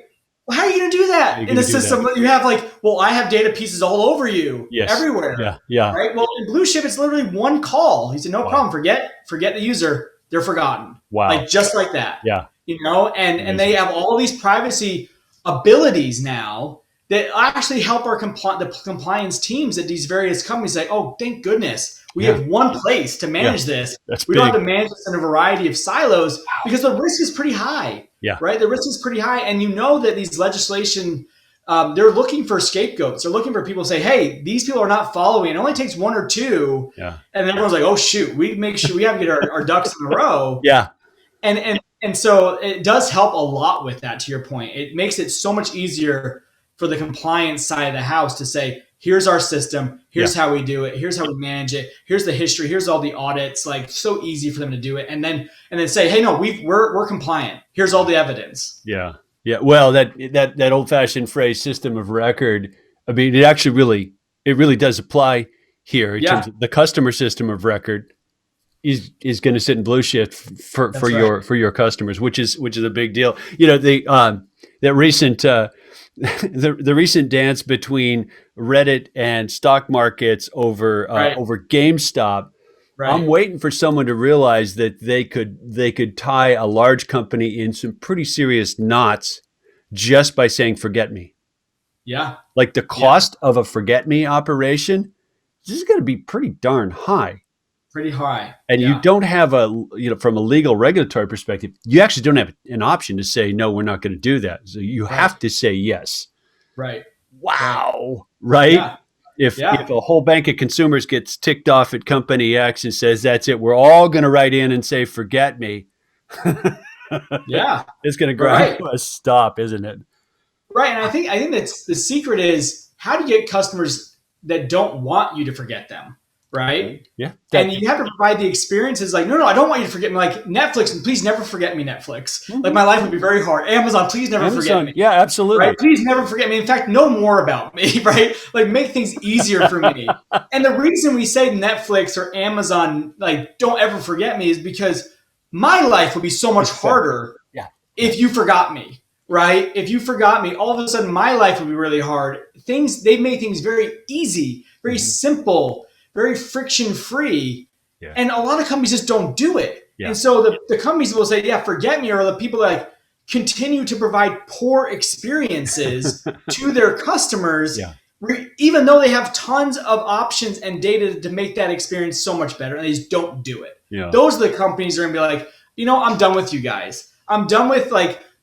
Well, how are you going to do that in a system that you have like, well, I have data pieces all over you, everywhere. Right? Well, in Blueshift, it's literally one call. He said, no problem. Forget the user. They're forgotten. Like, just like that. You know, and they have all these privacy abilities now that actually help the compliance teams at these various companies say, oh, thank goodness. We have one place to manage this. We don't have to manage this in a variety of silos because the risk is pretty high. Right? The risk is pretty high. And you know that these legislation, they're looking for scapegoats. They're looking for people to say, hey, these people are not following. It only takes one or two. And everyone's like, oh, shoot, we make sure we have to get our ducks in a row. And so it does help a lot with that, to your point. It makes it so much easier for the compliance side of the house to say, here's our system, here's how we do it, here's how we manage it, here's the history, here's all the audits. Like, so easy for them to do it, and then say, hey, no, we're compliant. Here's all the evidence. Well, that old fashioned phrase, system of record. I mean, it really does apply here in terms of the customer system of record is going to sit in Blueshift for your customers, which is a big deal. You know, that recent. The recent dance between Reddit and stock markets over GameStop. I'm waiting for someone to realize that they could tie a large company in some pretty serious knots just by saying "forget me." Like the cost of a forget me operation, this is going to be pretty darn high. And you don't have from a legal regulatory perspective, you actually don't have an option to say, no, we're not going to do that. So you have to say yes. Wow. Right? If a whole bank of consumers gets ticked off at company X and says, that's it, we're all going to write in and say, forget me. It's going to grind to a stop, isn't it? Right. And I think that's the secret is, how do you get customers that don't want you to forget them? Right? And you have to provide the experiences like, no, I don't want you to forget me. Like Netflix, please never forget me, Netflix. Like, my life would be very hard. Amazon, please never forget me. Yeah, absolutely. Right? Please never forget me. In fact, know more about me, right? Like, make things easier for me. And the reason we say Netflix or Amazon, like, don't ever forget me, is because my life would be so much harder if you forgot me, right? If you forgot me, all of a sudden my life would be really hard. They've made things very easy, very simple, very friction free. Yeah. And a lot of companies just don't do it. Yeah. And so the companies will say, yeah, forget me, or the people that continue to provide poor experiences to their customers, even though they have tons of options and data to make that experience so much better, and they just don't do it. Yeah. Those are the companies that are going to be like, I'm done with you guys. I'm done with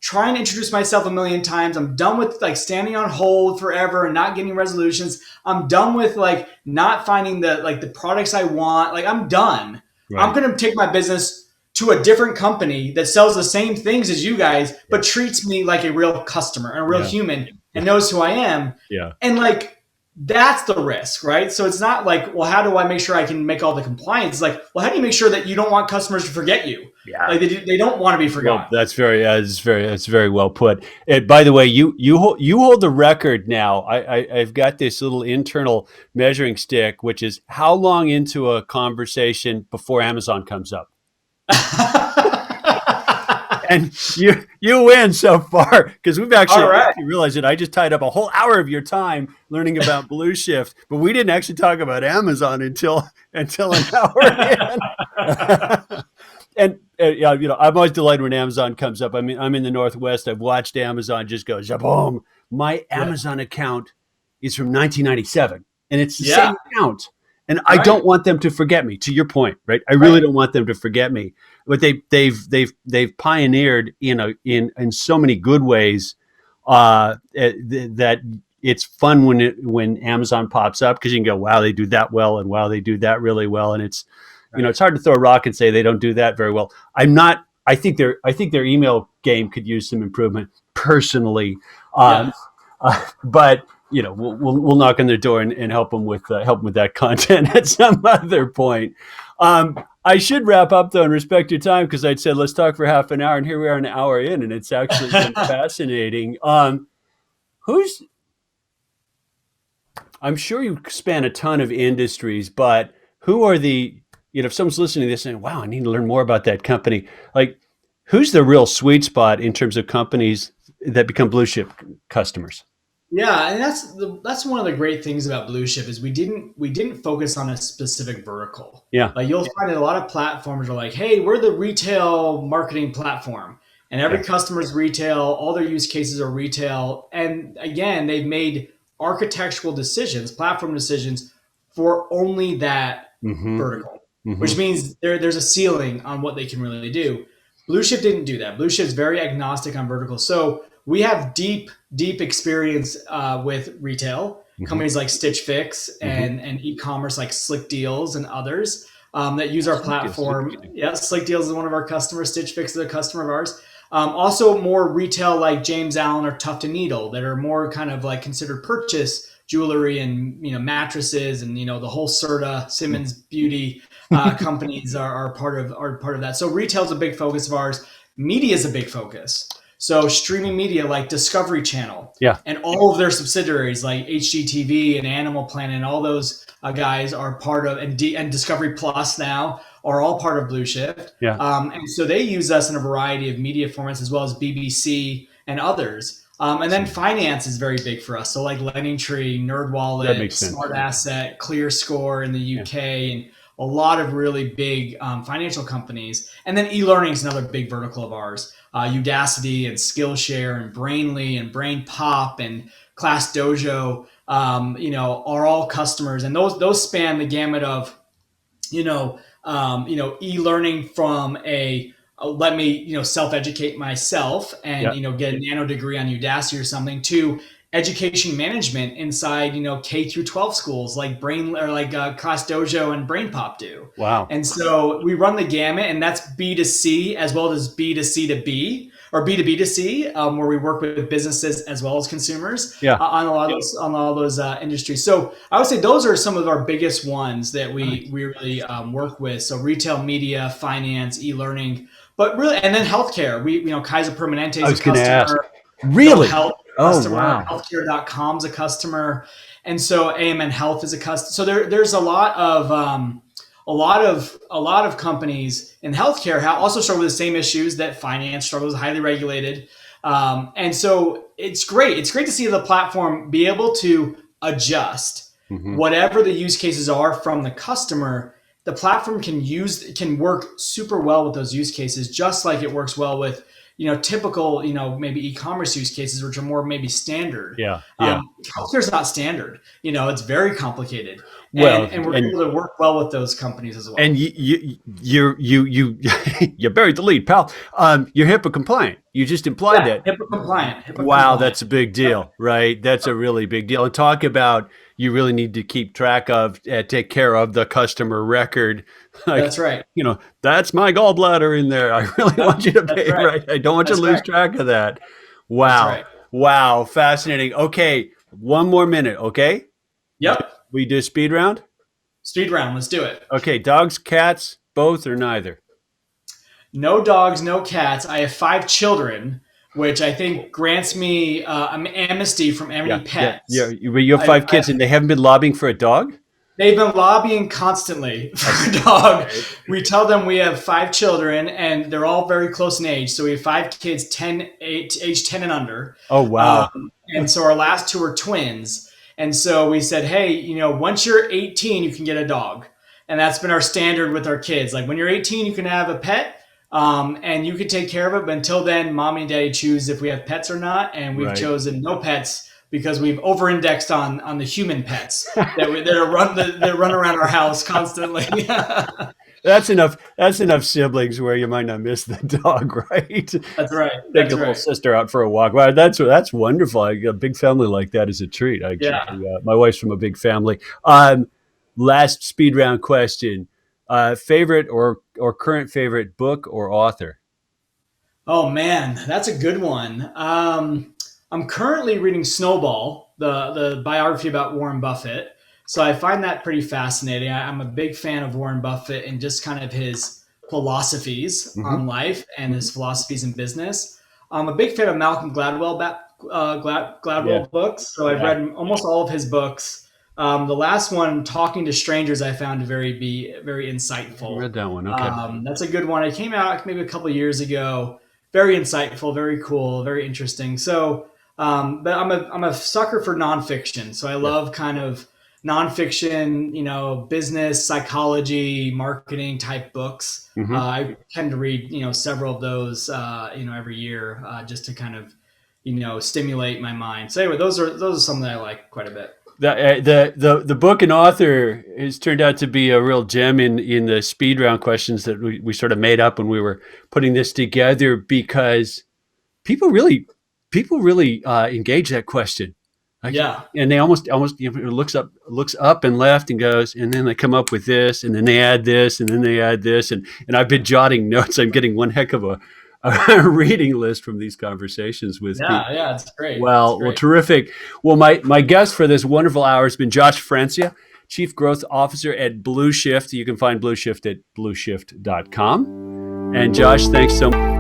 trying to introduce myself a million times. I'm done with standing on hold forever and not getting resolutions. I'm done with not finding the products I want. I'm done. Right. I'm going to take my business to a different company that sells the same things as you guys, but treats me like a real customer and a real human and knows who I am. Yeah. And that's the risk, right? So it's not well, how do I make sure I can make all the compliance? It's well, how do you make sure that you don't want customers to forget you? Yeah. They don't want to be forgotten. Well, that's very well put. And by the way, you hold the record now. I've got this little internal measuring stick, which is how long into a conversation before Amazon comes up. And you win so far, because we've actually realized that I just tied up a whole hour of your time learning about Blueshift, but we didn't actually talk about Amazon until an hour in. And I'm always delighted when Amazon comes up. I mean, I'm in the Northwest. I've watched Amazon just go zaboom. My Amazon account is from 1997, and it's the same account. And I don't want them to forget me. To your point, right? I really don't want them to forget me. But they've pioneered in so many good ways that it's fun when Amazon pops up, because you can go, wow, they do that well, and wow, they do that really well, and it's it's hard to throw a rock and say they don't do that very well. I think their email game could use some improvement personally, but. We'll knock on their door and help them with that content at some other point. I should wrap up though and respect your time, because I'd said let's talk for half an hour, and here we are an hour in, and it's actually been fascinating. I'm sure you span a ton of industries, but who are if someone's listening to this saying, wow, I need to learn more about that company, who's the real sweet spot in terms of companies that become Blueshift customers? Yeah, and that's one of the great things about Blueshift is we didn't focus on a specific vertical. Yeah, you'll find that a lot of platforms are like, hey, we're the retail marketing platform, and every customer's retail, all their use cases are retail, and again, they've made architectural decisions, platform decisions for only that vertical, which means there's a ceiling on what they can really do. Blueshift didn't do that. Blueshift's very agnostic on vertical, so we have deep experience with retail companies like Stitch Fix and e-commerce like Slick Deals and others that use our platform. Yeah, Slick Deals is one of our customers. Stitch Fix is a customer of ours. Also more retail like James Allen or Tuft & Needle that are more kind of considered purchase jewelry and mattresses and the whole Serta, Simmons Beauty companies are part of that. So retail is a big focus of ours. Media is a big focus. So streaming media like Discovery Channel and all of their subsidiaries like HGTV and Animal Planet and all those guys are part of, and Discovery Plus now are all part of Blueshift. Yeah. And so they use us in a variety of media formats as well as BBC and others. And then finance is very big for us. So like LendingTree, NerdWallet, Smart Asset, ClearScore in the UK, and a lot of really big financial companies. And then e-learning is another big vertical of ours. Udacity and Skillshare and Brainly and BrainPop and Class Dojo, are all customers, and those span the gamut of, e-learning from let me self-educate myself and get a nano degree on Udacity or something, to education management inside K through 12 schools like Class Dojo and BrainPop do. Wow. And so we run the gamut, and that's B2C as well as B2C2B or B2B2C, where we work with businesses as well as consumers on all those industries. So I would say those are some of our biggest ones that we really work with. So retail, media, finance, e-learning, but really, and then healthcare. We Kaiser Permanente is a customer. Really? Customer. Wow. Healthcare.com is a customer, and so AMN Health is a customer. So there's a lot a lot of companies in healthcare also struggle with the same issues that finance struggles, highly regulated. And so it's great. It's great to see the platform be able to adjust whatever the use cases are from the customer. The platform can work super well with those use cases, just like it works well with, typical, maybe e-commerce use cases, which are more maybe standard. Yeah. Healthcare is not standard. It's very complicated. And we're able to work well with those companies as well. And you buried the lead, pal. You're HIPAA compliant. You just implied that. HIPAA compliant. Wow, that's a big deal, right? That's a really big deal. And talk about, you really need to keep track of, take care of the customer record. Like, that's right. That's my gallbladder in there. I really want you to pay right. I don't want you to lose track of that. Wow. Right. Wow. Fascinating. Okay. One more minute. Okay. Yep. We do speed round? Speed round. Let's do it. Okay. Dogs, cats, both or neither? No dogs, no cats. I have 5 children, which I think grants me an amnesty from any pets. Yeah. You have 5 kids and they haven't been lobbying for a dog? They've been lobbying constantly for a dog. We tell them we have 5 children and they're all very close in age. So we have 5 kids, age 10 and under. Oh, wow. And so our last 2 are twins. And so we said, hey, once you're 18, you can get a dog. And that's been our standard with our kids. Like, when you're 18, you can have a pet and you can take care of it. But until then, mommy and daddy choose if we have pets or not. And we've chosen no pets because we've over-indexed on the human pets that run around our house constantly. That's enough siblings where you might not miss the dog, right? That's right. Take your little sister out for a walk. Wow, that's wonderful. A big family like that is a treat. My wife's from a big family. Last speed round question: favorite or current favorite book or author? Oh man, that's a good one. I'm currently reading Snowball, the biography about Warren Buffett. So I find that pretty fascinating. I'm a big fan of Warren Buffett and just kind of his philosophies on life and his philosophies in business. I'm a big fan of Malcolm Gladwell books. So I've read almost all of his books. The last one, Talking to Strangers, I found to be very insightful. I read that one. Okay. That's a good one. It came out maybe a couple of years ago. Very insightful, very cool, very interesting. So, but I'm a sucker for nonfiction. So I love kind of nonfiction, business, psychology, marketing type books. I tend to read, several of those, every year, just to kind of, stimulate my mind. So anyway, those are some that I like quite a bit. The book and author has turned out to be a real gem in the speed round questions that we sort of made up when we were putting this together, because people really engage that question. And they almost looks up and left and goes, and then they come up with this, and then they add this, and then they add this, and I've been jotting notes. I'm getting one heck of a reading list from these conversations with people. Yeah, it's great. Well, terrific. Well, my guest for this wonderful hour has been Josh Francia, Chief Growth Officer at Blueshift. You can find Blueshift at blueshift.com. And Josh, thanks so much.